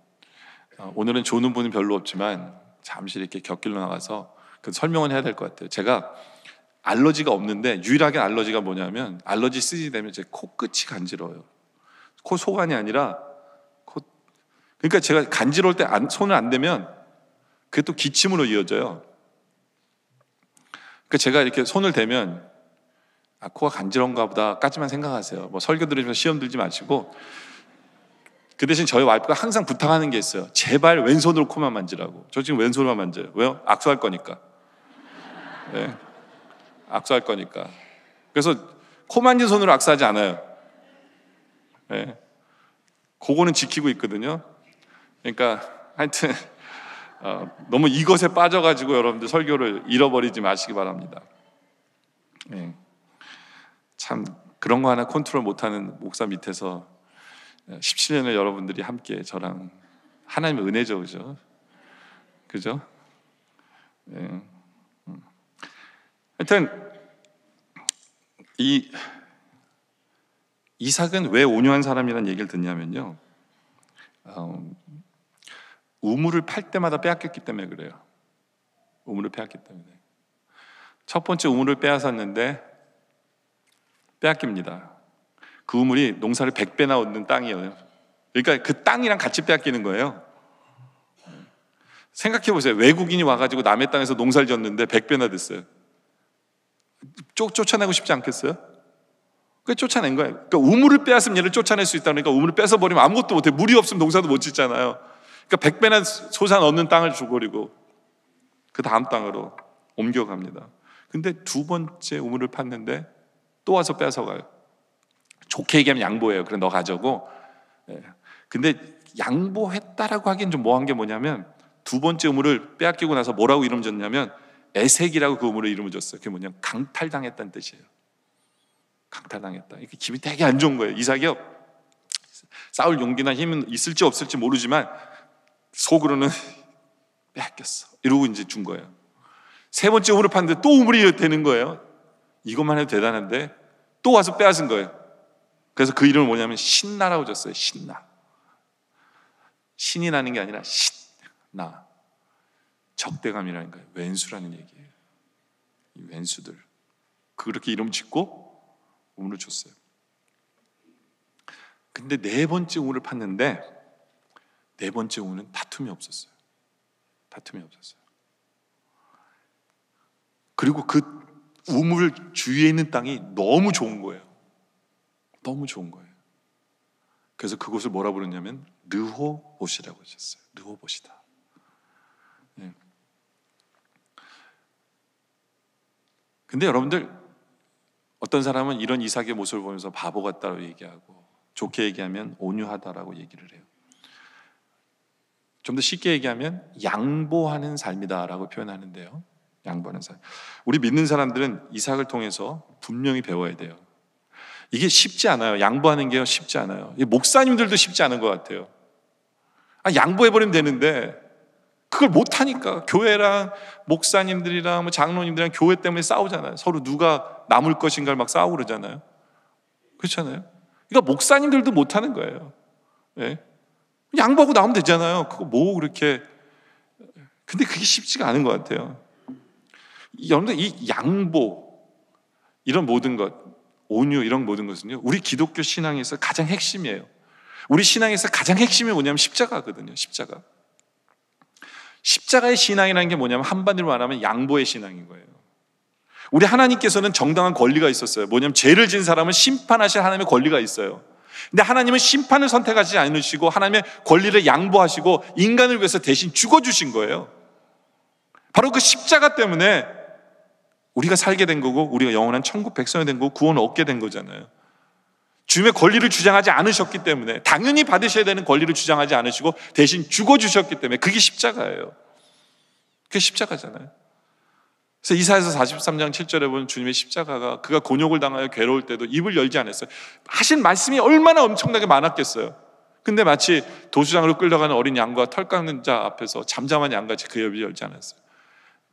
오늘은 조는 분은 별로 없지만 잠시 이렇게 곁길로 나가서 그 설명은 해야 될 것 같아요. 제가 알러지가 없는데 유일하게 알러지가 뭐냐면 알러지 시즌이 되면 제 코끝이 간지러워요. 코 속안이 아니라 그러니까 제가 간지러울 때 손을 안 대면 그게 또 기침으로 이어져요. 그러니까 제가 이렇게 손을 대면 코가 간지러운가 보다까지만 생각하세요. 뭐 설교 들으면서 시험 들지 마시고 그 대신 저희 와이프가 항상 부탁하는 게 있어요. 제발 왼손으로 코만 만지라고. 저 지금 왼손으로 만져요. 왜요? 악수할 거니까. 네. 악수할 거니까. 그래서 코 만진 손으로 악수하지 않아요. 네. 그거는 지키고 있거든요. 그러니까 하여튼 너무 이것에 빠져가지고 여러분들 설교를 잃어버리지 마시기 바랍니다. 네. 참 그런 거 하나 컨트롤 못하는 목사 밑에서 17년을 여러분들이 함께 저랑 하나님의 은혜죠, 그죠? 그죠? 네. 하여튼 이 이삭은 왜 온유한 사람이라는 얘기를 듣냐면요, 우물을 팔 때마다 빼앗겼기 때문에 그래요. 우물을 빼앗기 때문에. 첫 번째 우물을 빼앗았는데 빼앗깁니다. 그 우물이 농사를 100배나 얻는 땅이에요. 그러니까 그 땅이랑 같이 빼앗기는 거예요. 생각해 보세요. 외국인이 와가지고 남의 땅에서 농사를 졌는데 100배나 됐어요. 쫓아내고 싶지 않겠어요? 그게 쫓아낸 거예요. 그러니까 우물을 빼앗으면 얘를 쫓아낼 수 있다. 그러니까 우물을 뺏어버리면 아무것도 못해. 물이 없으면 농사도 못 짓잖아요. 그러니까 100배나 소산 얻는 땅을 줘버리고 그 다음 땅으로 옮겨갑니다. 근데 두 번째 우물을 팠는데 또 와서 뺏어가요. 좋게 얘기하면 양보해요. 그래 너 가져고. 근데 양보했다라고 하기엔 좀 뭐한 게 뭐냐면 두 번째 우물을 빼앗기고 나서 뭐라고 이름 줬냐면 에색이라고 그 우물의 이름을 줬어요. 그게 뭐냐면 강탈당했다는 뜻이에요. 강탈당했다. 이게 기분이 되게 안 좋은 거예요. 이삭이요, 싸울 용기나 힘은 있을지 없을지 모르지만 속으로는 뺏겼어 이러고 이제 준 거예요. 세 번째 우물을 팠는데 또 우물이 되는 거예요. 이것만 해도 대단한데 또 와서 빼앗은 거예요. 그래서 그 이름을 뭐냐면 신나라고 줬어요. 신나. 신이 나는 게 아니라 신나. 적대감이라는 거예요. 왼수라는 얘기예요. 이 왼수들 그렇게 이름 짓고 우물을 줬어요. 근데 네 번째 우물을 팠는데 네 번째 우물은 다툼이 없었어요. 다툼이 없었어요. 그리고 그 우물 주위에 있는 땅이 너무 좋은 거예요. 너무 좋은 거예요. 그래서 그곳을 뭐라 부르냐면 르호봇이라고 하셨어요. 르호봇이다. 네. 근데 여러분들 어떤 사람은 이런 이삭의 모습을 보면서 바보 같다고 얘기하고 좋게 얘기하면 온유하다라고 얘기를 해요. 좀 더 쉽게 얘기하면 양보하는 삶이다라고 표현하는데요. 양보하는 삶. 우리 믿는 사람들은 이삭을 통해서 분명히 배워야 돼요. 이게 쉽지 않아요. 양보하는 게 쉽지 않아요. 목사님들도 쉽지 않은 것 같아요. 양보해버리면 되는데 그걸 못하니까 교회랑 목사님들이랑 장로님들이랑 교회 때문에 싸우잖아요. 서로 누가 남을 것인가를 막 싸우고 그러잖아요. 그렇잖아요. 그러니까 목사님들도 못하는 거예요. 네? 양보하고 나오면 되잖아요. 그거 뭐 그렇게. 근데 그게 쉽지가 않은 것 같아요. 여러분들 이 양보, 이런 모든 것, 온유 이런 모든 것은요, 우리 기독교 신앙에서 가장 핵심이에요. 우리 신앙에서 가장 핵심이 뭐냐면 십자가거든요. 십자가. 십자가의 신앙이라는 게 뭐냐면 한마디로 말하면 양보의 신앙인 거예요. 우리 하나님께서는 정당한 권리가 있었어요. 뭐냐면 죄를 지은 사람은 심판하실 하나님의 권리가 있어요. 근데 하나님은 심판을 선택하지 않으시고 하나님의 권리를 양보하시고 인간을 위해서 대신 죽어주신 거예요. 바로 그 십자가 때문에 우리가 살게 된 거고 우리가 영원한 천국 백성이 된 거고 구원을 얻게 된 거잖아요. 주님의 권리를 주장하지 않으셨기 때문에, 당연히 받으셔야 되는 권리를 주장하지 않으시고 대신 죽어주셨기 때문에 그게 십자가예요. 그게 십자가잖아요. 그래서 이사야서 43장 7절에 보면 주님의 십자가가 그가 곤욕을 당하여 괴로울 때도 입을 열지 않았어요. 하신 말씀이 얼마나 엄청나게 많았겠어요. 근데 마치 도수장으로 끌려가는 어린 양과 털 깎는 자 앞에서 잠잠한 양같이 그 입을 열지 않았어요.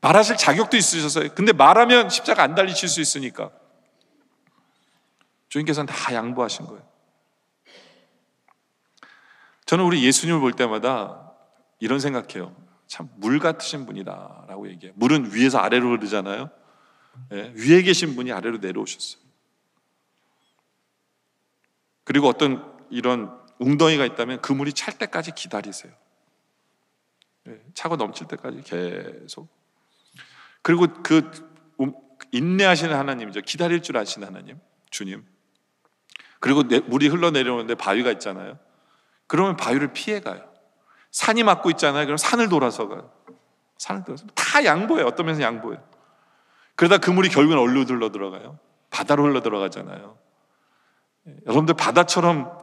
말하실 자격도 있으셨어요. 근데 말하면 십자가 안 달리실 수 있으니까 주님께서는 다 양보하신 거예요. 저는 우리 예수님을 볼 때마다 이런 생각해요. 참 물 같으신 분이다 라고 얘기해요. 물은 위에서 아래로 흐르잖아요. 네, 위에 계신 분이 아래로 내려오셨어요. 그리고 어떤 이런 웅덩이가 있다면 그 물이 찰 때까지 기다리세요. 네, 차고 넘칠 때까지 계속. 그리고 그 인내하시는 하나님이죠. 기다릴 줄 아시는 하나님, 주님. 그리고 물이 흘러내려오는데 바위가 있잖아요. 그러면 바위를 피해가요. 산이 막고 있잖아요. 그럼 산을 돌아서 가요. 산을 돌아서 다 양보해요. 어떤 면에서 양보해요. 그러다 그 물이 결국은 어디로 흘러 들어가요? 바다로 흘러 들어가잖아요. 여러분들 바다처럼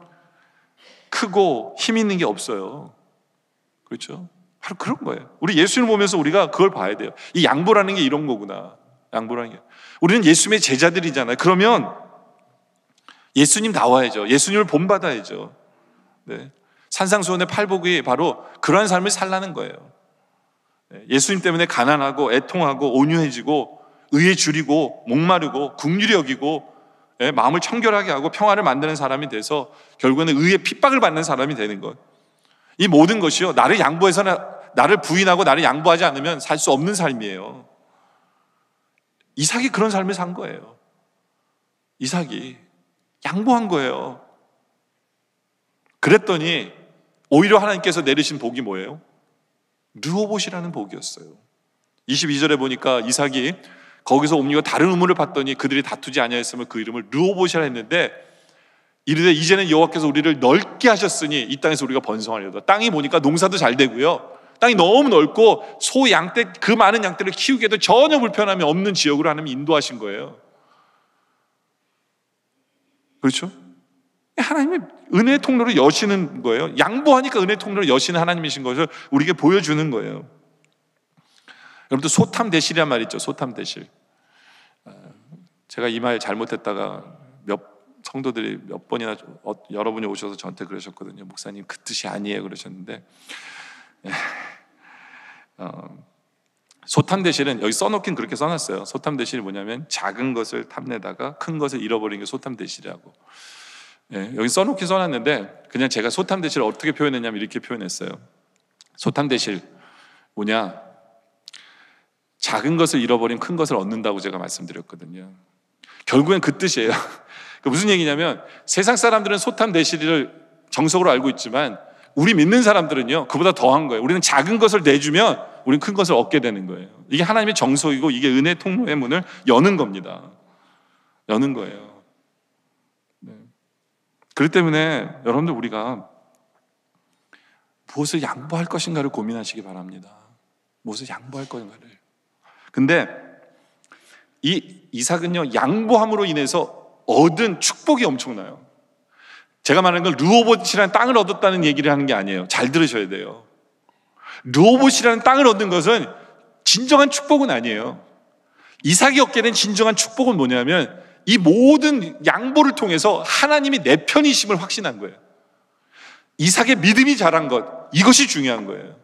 크고 힘 있는 게 없어요. 그렇죠? 바로 그런 거예요. 우리 예수님을 보면서 우리가 그걸 봐야 돼요. 이 양보라는 게 이런 거구나. 양보라는 게. 우리는 예수님의 제자들이잖아요. 그러면 예수님 나와야죠. 예수님을 본받아야죠. 네. 산상수훈의 팔복이 바로 그러한 삶을 살라는 거예요. 예수님 때문에 가난하고 애통하고 온유해지고 의에 줄이고 목마르고 긍휼히 여기고 마음을 청결하게 하고 평화를 만드는 사람이 돼서 결국에는 의의 핍박을 받는 사람이 되는 것. 이 모든 것이요, 나를 양보해서 나를 부인하고 나를 양보하지 않으면 살 수 없는 삶이에요. 이삭이 그런 삶을 산 거예요. 이삭이 양보한 거예요. 그랬더니 오히려 하나님께서 내리신 복이 뭐예요? 르호봇이라는 복이었어요. 22절에 보니까 이삭이 거기서 옮기고 다른 우물을 봤더니 그들이 다투지 아니하였으면 그 이름을 르호봇이라 했는데, 이르되 이제는 여호와께서 우리를 넓게 하셨으니 이 땅에서 우리가 번성하려다. 땅이 보니까 농사도 잘 되고요, 땅이 너무 넓고 소, 양떼, 그 많은 양떼를 키우기에도 전혀 불편함이 없는 지역으로 하나님이 인도하신 거예요. 그렇죠? 하나님이 은혜의 통로를 여시는 거예요. 양보하니까 은혜의 통로를 여시는 하나님이신 것을 우리에게 보여주는 거예요. 여러분들 소탐대실이란 말 있죠. 소탐대실. 제가 이 말 잘못했다가 성도들이 몇 번이나 여러분이 오셔서 저한테 그러셨거든요. 목사님 그 뜻이 아니에요 그러셨는데, 소탐대실은 여기 써놓긴 그렇게 써놨어요. 소탐대실이 뭐냐면 작은 것을 탐내다가 큰 것을 잃어버리는 게 소탐대실이라고. 여기 써놓긴 써놨는데 그냥 제가 소탐대실을 어떻게 표현했냐면 이렇게 표현했어요. 소탐대실 뭐냐, 작은 것을 잃어버린 큰 것을 얻는다고 제가 말씀드렸거든요. 결국엔 그 뜻이에요. 무슨 얘기냐면 세상 사람들은 소탐대실을 정석으로 알고 있지만 우리 믿는 사람들은요 그보다 더한 거예요. 우리는 작은 것을 내주면 우리는 큰 것을 얻게 되는 거예요. 이게 하나님의 정석이고 이게 은혜 통로의 문을 여는 겁니다. 여는 거예요. 네. 그렇기 때문에 여러분들 우리가 무엇을 양보할 것인가를 고민하시기 바랍니다. 무엇을 양보할 것인가를. 근데 이 이삭은요 양보함으로 인해서 얻은 축복이 엄청나요. 제가 말하는 건 르호봇이라는 땅을 얻었다는 얘기를 하는 게 아니에요. 잘 들으셔야 돼요. 르호봇이라는 땅을 얻는 것은 진정한 축복은 아니에요. 이삭이 얻게 된 진정한 축복은 뭐냐면 이 모든 양보를 통해서 하나님이 내 편이심을 확신한 거예요. 이삭의 믿음이 자란 것, 이것이 중요한 거예요.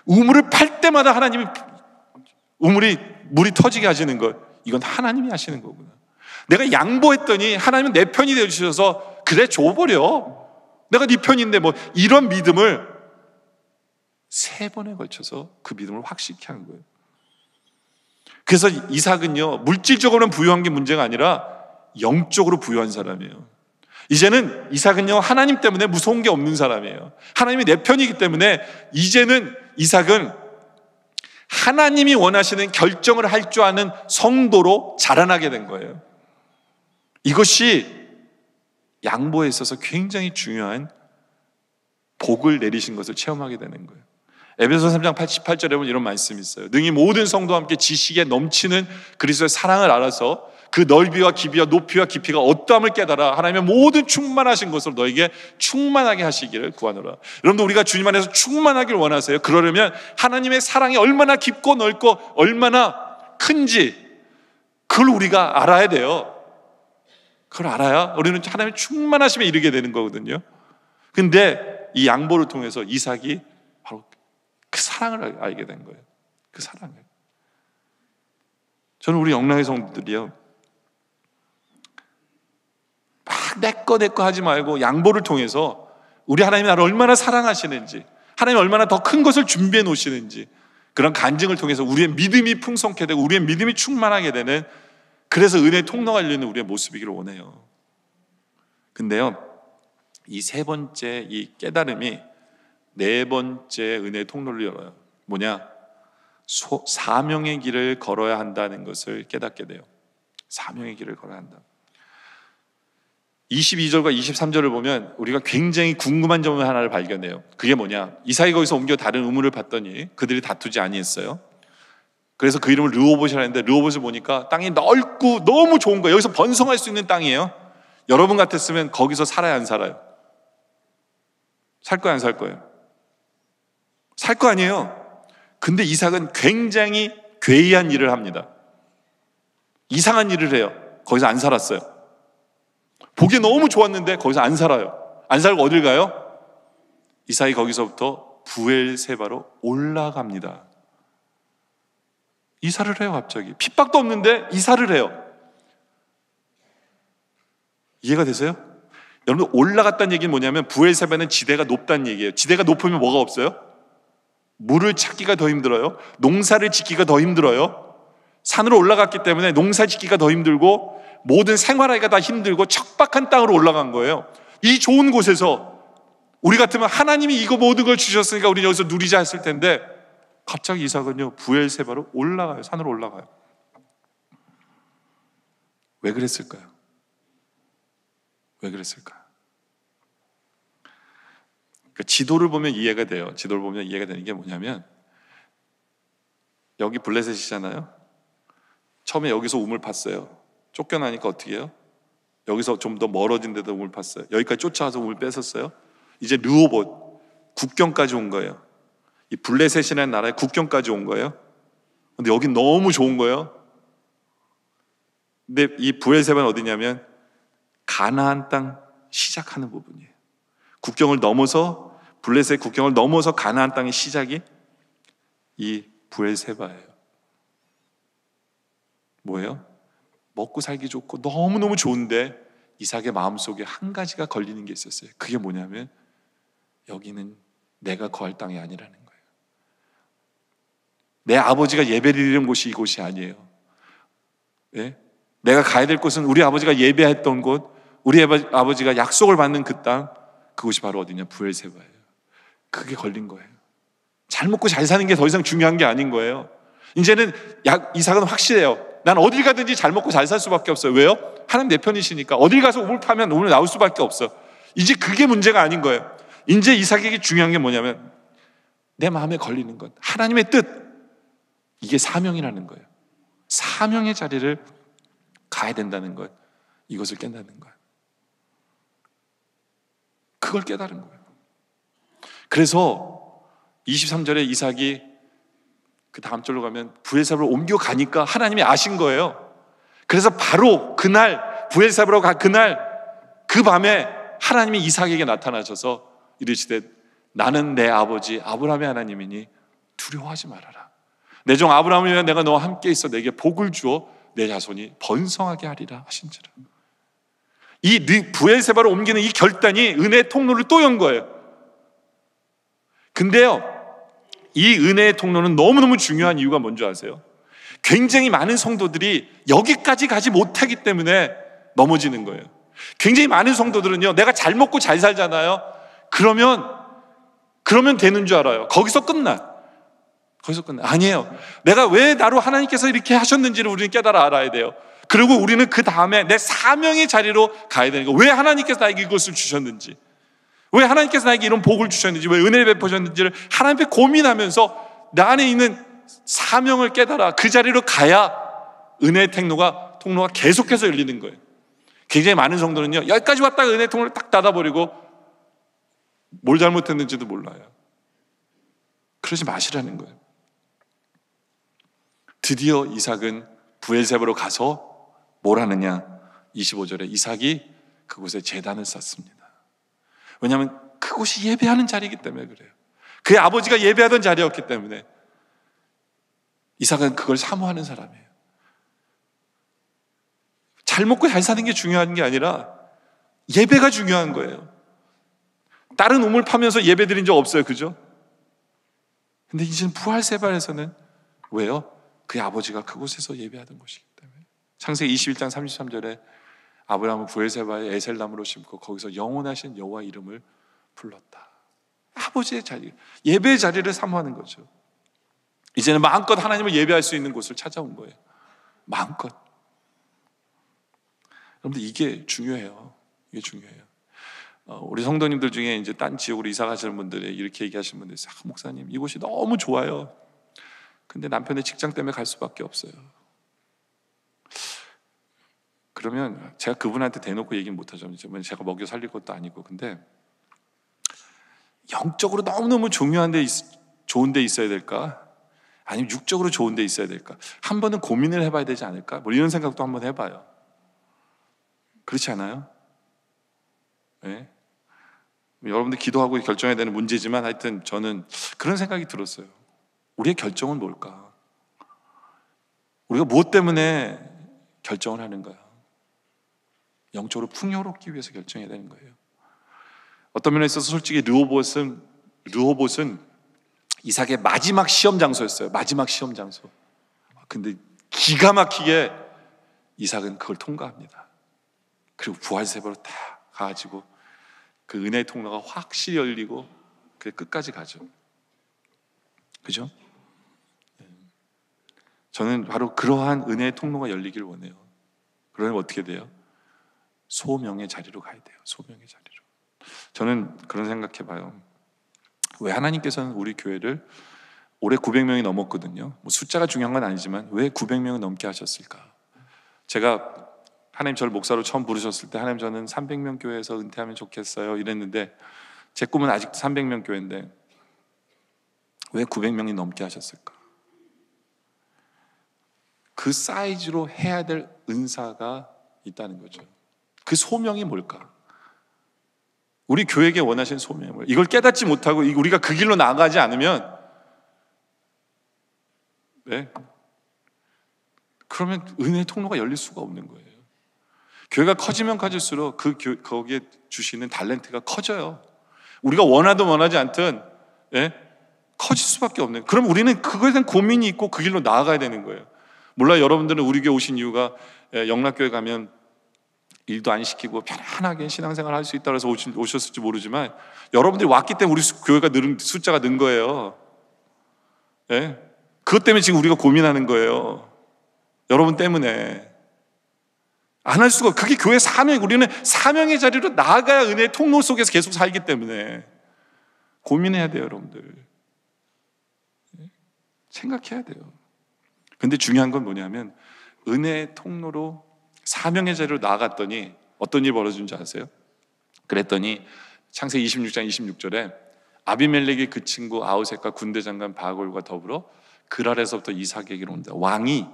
우물을 팔 때마다 하나님이 물이 터지게 하시는 것, 이건 하나님이 하시는 거구나. 내가 양보했더니 하나님은 내 편이 되어주셔서 그래 줘버려, 내가 네 편인데 뭐, 이런 믿음을 3번에 걸쳐서 그 믿음을 확실히 하는 거예요. 그래서 이삭은요 물질적으로는 부유한 게 문제가 아니라 영적으로 부유한 사람이에요. 이제는 이삭은요 하나님 때문에 무서운 게 없는 사람이에요. 하나님이 내 편이기 때문에 이제는 이삭은 하나님이 원하시는 결정을 할 줄 아는 성도로 자라나게 된 거예요. 이것이 양보에 있어서 굉장히 중요한 복을 내리신 것을 체험하게 되는 거예요. 에베소서 3장 88절에 보면 이런 말씀이 있어요. 능히 모든 성도와 함께 지식에 넘치는 그리스도의 사랑을 알아서 그 넓이와 깊이와 높이와 깊이가 어떠함을 깨달아 하나님의 모든 충만하신 것으로 너에게 충만하게 하시기를 구하노라. 여러분도 우리가 주님 안에서 충만하기를 원하세요? 그러려면 하나님의 사랑이 얼마나 깊고 넓고 얼마나 큰지 그걸 우리가 알아야 돼요. 그걸 알아야 우리는 하나님의 충만하심에 이르게 되는 거거든요. 근데 이 양보를 통해서 이삭이 바로 그 사랑을 알게 된 거예요. 그 사랑을. 저는 우리 영랑의 성도들이요 막 내거 하지 말고 양보를 통해서 우리 하나님이 나를 얼마나 사랑하시는지, 하나님이 얼마나 더 큰 것을 준비해 놓으시는지 그런 간증을 통해서 우리의 믿음이 풍성케 되고 우리의 믿음이 충만하게 되는, 그래서 은혜의 통로가 열리는 우리의 모습이기를 원해요. 근데요 이 3번째 이 깨달음이 4번째 은혜의 통로를 열어요. 뭐냐? 사명의 길을 걸어야 한다는 것을 깨닫게 돼요. 사명의 길을 걸어야 한다. 22절과 23절을 보면 우리가 굉장히 궁금한 점을 하나를 발견해요. 그게 뭐냐? 이삭이 거기서 옮겨 다른 우물을 봤더니 그들이 다투지 아니했어요. 그래서 그 이름을 르호봇이라 했는데, 르호봇을 보니까 땅이 넓고 너무 좋은 거예요. 여기서 번성할 수 있는 땅이에요. 여러분 같았으면 거기서 살아야 안 살아요? 살 거야 안 살 거예요? 살 거 아니에요. 근데 이삭은 굉장히 괴이한 일을 합니다. 이상한 일을 해요. 거기서 안 살았어요. 보기 너무 좋았는데 거기서 안 살아요. 안 살고 어딜 가요? 이삭이 거기서부터 부엘세바로 올라갑니다. 이사를 해요. 갑자기 핍박도 없는데 이사를 해요. 이해가 되세요? 여러분, 올라갔다는 얘기는 뭐냐면 부엘세바는 지대가 높다는 얘기예요. 지대가 높으면 뭐가 없어요? 물을 찾기가 더 힘들어요. 농사를 짓기가 더 힘들어요. 산으로 올라갔기 때문에 농사 짓기가 더 힘들고 모든 생활하기가 다 힘들고 척박한 땅으로 올라간 거예요. 이 좋은 곳에서 우리 같으면 하나님이 이거 모든 걸 주셨으니까 우리 여기서 누리자 했을 텐데, 갑자기 이삭은요 부엘세바로 올라가요. 산으로 올라가요. 왜 그랬을까요? 왜 그랬을까요? 그러니까 지도를 보면 이해가 돼요. 지도를 보면 이해가 되는 게 뭐냐면, 여기 블레셋이잖아요. 처음에 여기서 우물 팠어요. 쫓겨나니까 어떻게 해요? 여기서 좀 더 멀어진 데도 우물 팠어요. 여기까지 쫓아와서 우물 뺏었어요. 이제 르호봇 국경까지 온 거예요. 이 블레셋이라는 나라의 국경까지 온 거예요. 근데 여긴 너무 좋은 거예요. 근데 이 부엘세바는 어디냐면 가나안 땅 시작하는 부분이에요. 국경을 넘어서, 블레셋 국경을 넘어서 가나안 땅의 시작이 이 부엘세바예요. 뭐예요? 먹고 살기 좋고 너무너무 좋은데 이삭의 마음속에 한 가지가 걸리는 게 있었어요. 그게 뭐냐면 여기는 내가 거할 땅이 아니라는 거예요. 내 아버지가 예배드리는 곳이 이곳이 아니에요. 예? 내가 가야 될 곳은 우리 아버지가 예배했던 곳, 우리 아버지가 약속을 받는 그 땅, 그곳이 바로 어디냐? 부엘세바예요. 그게 걸린 거예요. 잘 먹고 잘 사는 게 더 이상 중요한 게 아닌 거예요. 이제는 이삭은 확실해요. 난 어딜 가든지 잘 먹고 잘 살 수밖에 없어요. 왜요? 하나님 내 편이시니까. 어딜 가서 우물 파면 우물 나올 수밖에 없어. 이제 그게 문제가 아닌 거예요. 이제 이삭에게 중요한 게 뭐냐면 내 마음에 걸리는 것, 하나님의 뜻, 이게 사명이라는 거예요. 사명의 자리를 가야 된다는 것, 이것을 깨닫는 거예요. 그걸 깨달은 거예요. 그래서 23절에 이삭이 그 다음 절로 가면 부엘세바로 옮겨가니까 하나님이 아신 거예요. 그래서 바로 그날, 부엘세바로 가 그날 그 밤에 하나님이 이삭에게 나타나셔서 이르시되 나는 내 아버지 아브라함의 하나님이니 두려워하지 말아라. 내 종 아브라함을 위하여 내가 너와 함께 있어 내게 복을 주어 내 자손이 번성하게 하리라 하신지라. 이 부엘세바로 옮기는 이 결단이 은혜의 통로를 또 연 거예요. 근데요, 이 은혜의 통로는 너무너무 중요한 이유가 뭔지 아세요? 굉장히 많은 성도들이 여기까지 가지 못하기 때문에 넘어지는 거예요. 굉장히 많은 성도들은요, 내가 잘 먹고 잘 살잖아요. 그러면 되는 줄 알아요. 거기서 끝나. 아니에요. 내가 왜 나로 하나님께서 이렇게 하셨는지를 우리는 깨달아 알아야 돼요. 그리고 우리는 그 다음에 내 사명의 자리로 가야 되는 거예요. 왜 하나님께서 나에게 이것을 주셨는지, 왜 하나님께서 나에게 이런 복을 주셨는지, 왜 은혜를 베푸셨는지를 하나님 앞에 고민하면서 내 안에 있는 사명을 깨달아 그 자리로 가야 은혜의 통로가 계속해서 열리는 거예요. 굉장히 많은 성도는요, 여기까지 왔다가 은혜의 통로를 딱 닫아버리고 뭘 잘못했는지도 몰라요. 그러지 마시라는 거예요. 드디어 이삭은 부엘세바로 가서 뭘 하느냐? 25절에 이삭이 그곳에 제단을 쌓습니다. 왜냐하면 그곳이 예배하는 자리이기 때문에 그래요. 그의 아버지가 예배하던 자리였기 때문에 이삭은 그걸 사모하는 사람이에요. 잘 먹고 잘 사는 게 중요한 게 아니라 예배가 중요한 거예요. 다른 우물 파면서 예배 드린 적 없어요. 그죠? 근데 이제는 부엘세바에서는 왜요? 그의 아버지가 그곳에서 예배하던 곳이기 때문에. 창세기 21장 33절에 아브라함은 부엘세바에 에셀나무로 심고 거기서 영원하신 여호와 이름을 불렀다. 아버지의 자리, 예배의 자리를 사모하는 거죠. 이제는 마음껏 하나님을 예배할 수 있는 곳을 찾아온 거예요. 마음껏. 여러분들 이게 중요해요. 이게 중요해요. 우리 성도님들 중에 이제 딴 지역으로 이사 가시는 분들이 이렇게 얘기하시는 분들이 있어요. 목사님, 이곳이 너무 좋아요. 근데 남편의 직장 때문에 갈 수밖에 없어요. 그러면 제가 그분한테 대놓고 얘기는 못하죠. 제가 먹여 살릴 것도 아니고. 근데 영적으로 너무너무 중요한 데 좋은 데 있어야 될까? 아니면 육적으로 좋은 데 있어야 될까? 한 번은 고민을 해봐야 되지 않을까? 뭐 이런 생각도 한번 해봐요. 그렇지 않아요? 네? 여러분들 기도하고 결정해야 되는 문제지만 하여튼 저는 그런 생각이 들었어요. 우리의 결정은 뭘까? 우리가 무엇 때문에 결정을 하는가? 영적으로 풍요롭기 위해서 결정해야 되는 거예요. 어떤 면에 있어서 솔직히 르호봇은 이삭의 마지막 시험 장소였어요. 마지막 시험 장소. 근데 기가 막히게 이삭은 그걸 통과합니다. 그리고 부활세배로 다 가가지고 그 은혜의 통로가 확실히 열리고 그 끝까지 가죠. 그죠? 저는 바로 그러한 은혜의 통로가 열리길 원해요. 그러면 어떻게 돼요? 소명의 자리로 가야 돼요. 소명의 자리로. 저는 그런 생각해봐요. 왜 하나님께서는 우리 교회를 올해 900명이 넘었거든요. 뭐 숫자가 중요한 건 아니지만 왜 900명을 넘게 하셨을까? 제가 하나님 저를 목사로 처음 부르셨을 때 하나님 저는 300명 교회에서 은퇴하면 좋겠어요 이랬는데 제 꿈은 아직도 300명 교회인데 왜 900명이 넘게 하셨을까? 그 사이즈로 해야 될 은사가 있다는 거죠. 그 소명이 뭘까? 우리 교회에게 원하시는 소명이 뭐예요? 이걸 깨닫지 못하고 우리가 그 길로 나아가지 않으면 그러면 은혜의 통로가 열릴 수가 없는 거예요. 교회가 커지면 커질수록 거기에 주시는 탤런트가 커져요. 우리가 원하든 원하지 않든 커질 수밖에 없는. 그럼 우리는 그거에 대한 고민이 있고 그 길로 나아가야 되는 거예요. 몰라요. 여러분들은 우리 교회 오신 이유가 영락교회 가면 일도 안 시키고 편안하게 신앙생활 할 수 있다고 해서 오셨을지 모르지만 여러분들이 왔기 때문에 우리 교회가 숫자가 는 거예요. 그것 때문에 지금 우리가 고민하는 거예요. 여러분 때문에. 안 할 수가, 그게 교회 사명, 우리는 사명의 자리로 나아가야 은혜의 통로 속에서 계속 살기 때문에 고민해야 돼요, 여러분들. 생각해야 돼요. 근데 중요한 건 뭐냐면 은혜의 통로로 사명의 자리로 나아갔더니 어떤 일이 벌어진 줄 아세요? 그랬더니 창세기 26장 26절에 아비멜렉이 그 친구 아우셋과 군대 장관 바골과 더불어 그랄에서부터 이삭에게로 온다. 왕이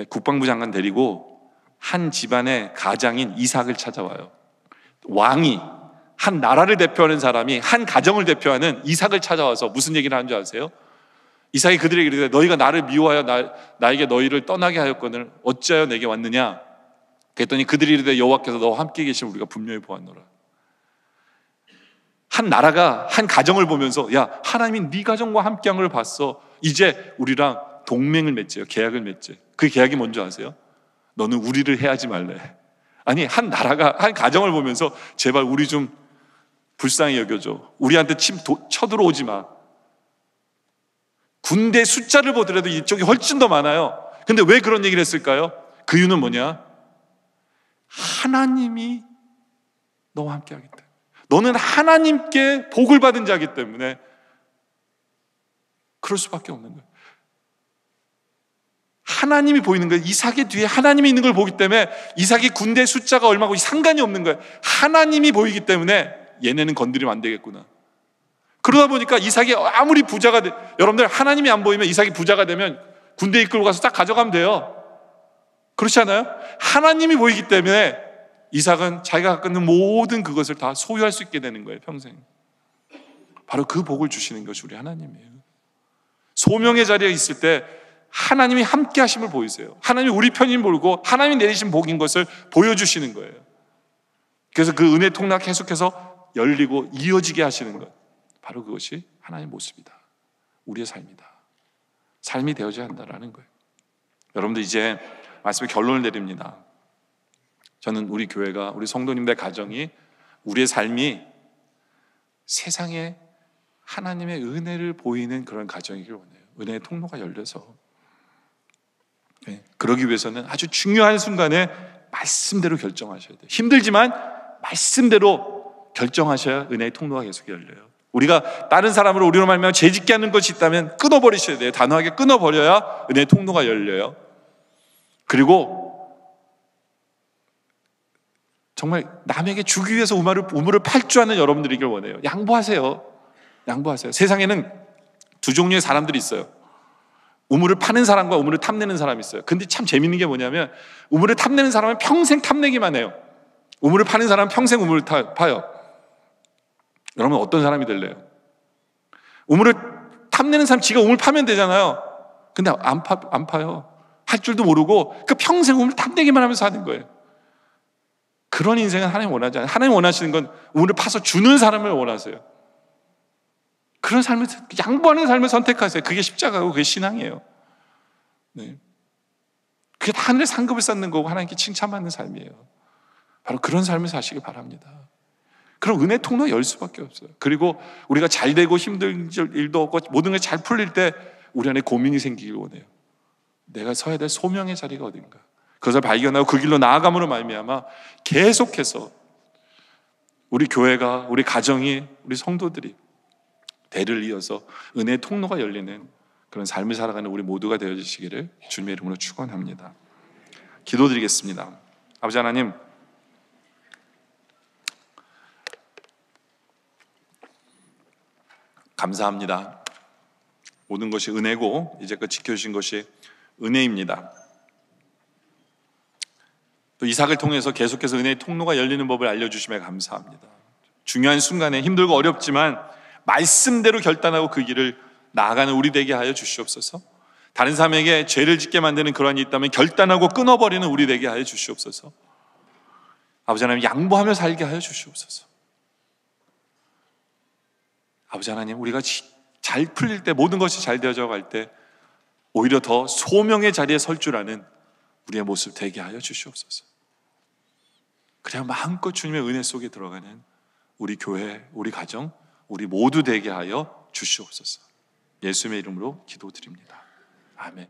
국방부 장관 데리고 한 집안의 가장인 이삭을 찾아와요. 왕이, 한 나라를 대표하는 사람이 한 가정을 대표하는 이삭을 찾아와서 무슨 얘기를 하는 줄 아세요? 이삭이 그들에게 이르되 너희가 나를 미워하여 나에게 너희를 떠나게 하였거늘 어찌하여 내게 왔느냐? 그랬더니 그들이 이르되 여호와께서 너와 함께 계시면 우리가 분명히 보았노라. 한 나라가 한 가정을 보면서 야, 하나님이 네 가정과 함께한 걸 봤어. 이제 우리랑 동맹을 맺재요. 계약을 맺재. 그 계약이 뭔지 아세요? 너는 우리를 해하지 말래. 아니, 한 나라가 한 가정을 보면서 제발 우리 좀 불쌍히 여겨줘. 우리한테 쳐들어오지 마. 군대 숫자를 보더라도 이쪽이 훨씬 더 많아요. 근데 왜 그런 얘기를 했을까요? 그 이유는 뭐냐? 하나님이 너와 함께 하기 때문에. 너는 하나님께 복을 받은 자이기 때문에 그럴 수밖에 없는 거예요. 하나님이 보이는 거예요. 이삭의 뒤에 하나님이 있는 걸 보기 때문에 이삭이 군대 숫자가 얼마고 상관이 없는 거예요. 하나님이 보이기 때문에 얘네는 건드리면 안 되겠구나. 그러다 보니까 이삭이 아무리 부자가 여러분들 하나님이 안 보이면 이삭이 부자가 되면 군대 이끌고 가서 딱 가져가면 돼요. 그렇지 않아요? 하나님이 보이기 때문에 이삭은 자기가 갖고 있는 모든 그것을 다 소유할 수 있게 되는 거예요. 평생. 바로 그 복을 주시는 것이 우리 하나님이에요. 소명의 자리에 있을 때 하나님이 함께 하심을 보이세요. 하나님이 우리 편인 모르고 하나님이 내리신 복인 것을 보여주시는 거예요. 그래서 그 은혜 통로가 계속해서 열리고 이어지게 하시는 것, 바로 그것이 하나님의 모습이다. 우리의 삶이다. 삶이 되어져야 한다는 거예요. 여러분들 이제 말씀의 결론을 내립니다. 저는 우리 교회가, 우리 성도님들의 가정이, 우리의 삶이 세상에 하나님의 은혜를 보이는 그런 가정이길 원해요. 은혜의 통로가 열려서. 그러기 위해서는 아주 중요한 순간에 말씀대로 결정하셔야 돼요. 힘들지만 말씀대로 결정하셔야 은혜의 통로가 계속 열려요. 우리가 다른 사람으로 우리로 말미암아 죄짓게 하는 것이 있다면 끊어버리셔야 돼요. 단호하게 끊어버려야 은혜의 통로가 열려요. 그리고 정말 남에게 주기 위해서 우물을 팔 줄 아는 여러분들이길 원해요. 양보하세요. 양보하세요. 세상에는 두 종류의 사람들이 있어요. 우물을 파는 사람과 우물을 탐내는 사람이 있어요. 근데 참 재밌는 게 뭐냐면 우물을 탐내는 사람은 평생 탐내기만 해요. 우물을 파는 사람은 평생 우물을 파요. 여러분 어떤 사람이 될래요? 우물을 탐내는 사람 지가 우물 파면 되잖아요. 근데 안 파요. 할 줄도 모르고 그 평생 우물 탐내기만 하면서 사는 거예요. 그런 인생은 하나님 원하지 않아요. 하나님 원하시는 건 우물을 파서 주는 사람을 원하세요. 그런 삶을, 양보하는 삶을 선택하세요. 그게 십자가고 그게 신앙이에요. 네. 그게 다 하늘의 상급을 쌓는 거고 하나님께 칭찬받는 삶이에요. 바로 그런 삶을 사시기 바랍니다. 그럼 은혜 통로 열 수밖에 없어요. 그리고 우리가 잘 되고 힘든 일도 없고 모든 게 잘 풀릴 때 우리 안에 고민이 생기길 원해요. 내가 서야 될 소명의 자리가 어딘가. 그것을 발견하고 그 길로 나아감으로 말미암아 계속해서 우리 교회가, 우리 가정이, 우리 성도들이 대를 이어서 은혜의 통로가 열리는 그런 삶을 살아가는 우리 모두가 되어주시기를 주님의 이름으로 축원합니다. 기도드리겠습니다. 아버지 하나님, 감사합니다. 모든 것이 은혜고 이제껏 지켜주신 것이 은혜입니다. 또 이삭을 통해서 계속해서 은혜의 통로가 열리는 법을 알려주심에 감사합니다. 중요한 순간에 힘들고 어렵지만 말씀대로 결단하고 그 길을 나아가는 우리 되게 하여 주시옵소서. 다른 사람에게 죄를 짓게 만드는 그러한 일이 있다면 결단하고 끊어버리는 우리 되게 하여 주시옵소서. 아버지 하나님, 양보하며 살게 하여 주시옵소서. 아버지 하나님, 우리가 잘 풀릴 때, 모든 것이 잘 되어져 갈 때 오히려 더 소명의 자리에 설 줄 아는 우리의 모습 되게 하여 주시옵소서. 그래야 마음껏 주님의 은혜 속에 들어가는 우리 교회, 우리 가정, 우리 모두 되게 하여 주시옵소서. 예수님의 이름으로 기도드립니다. 아멘.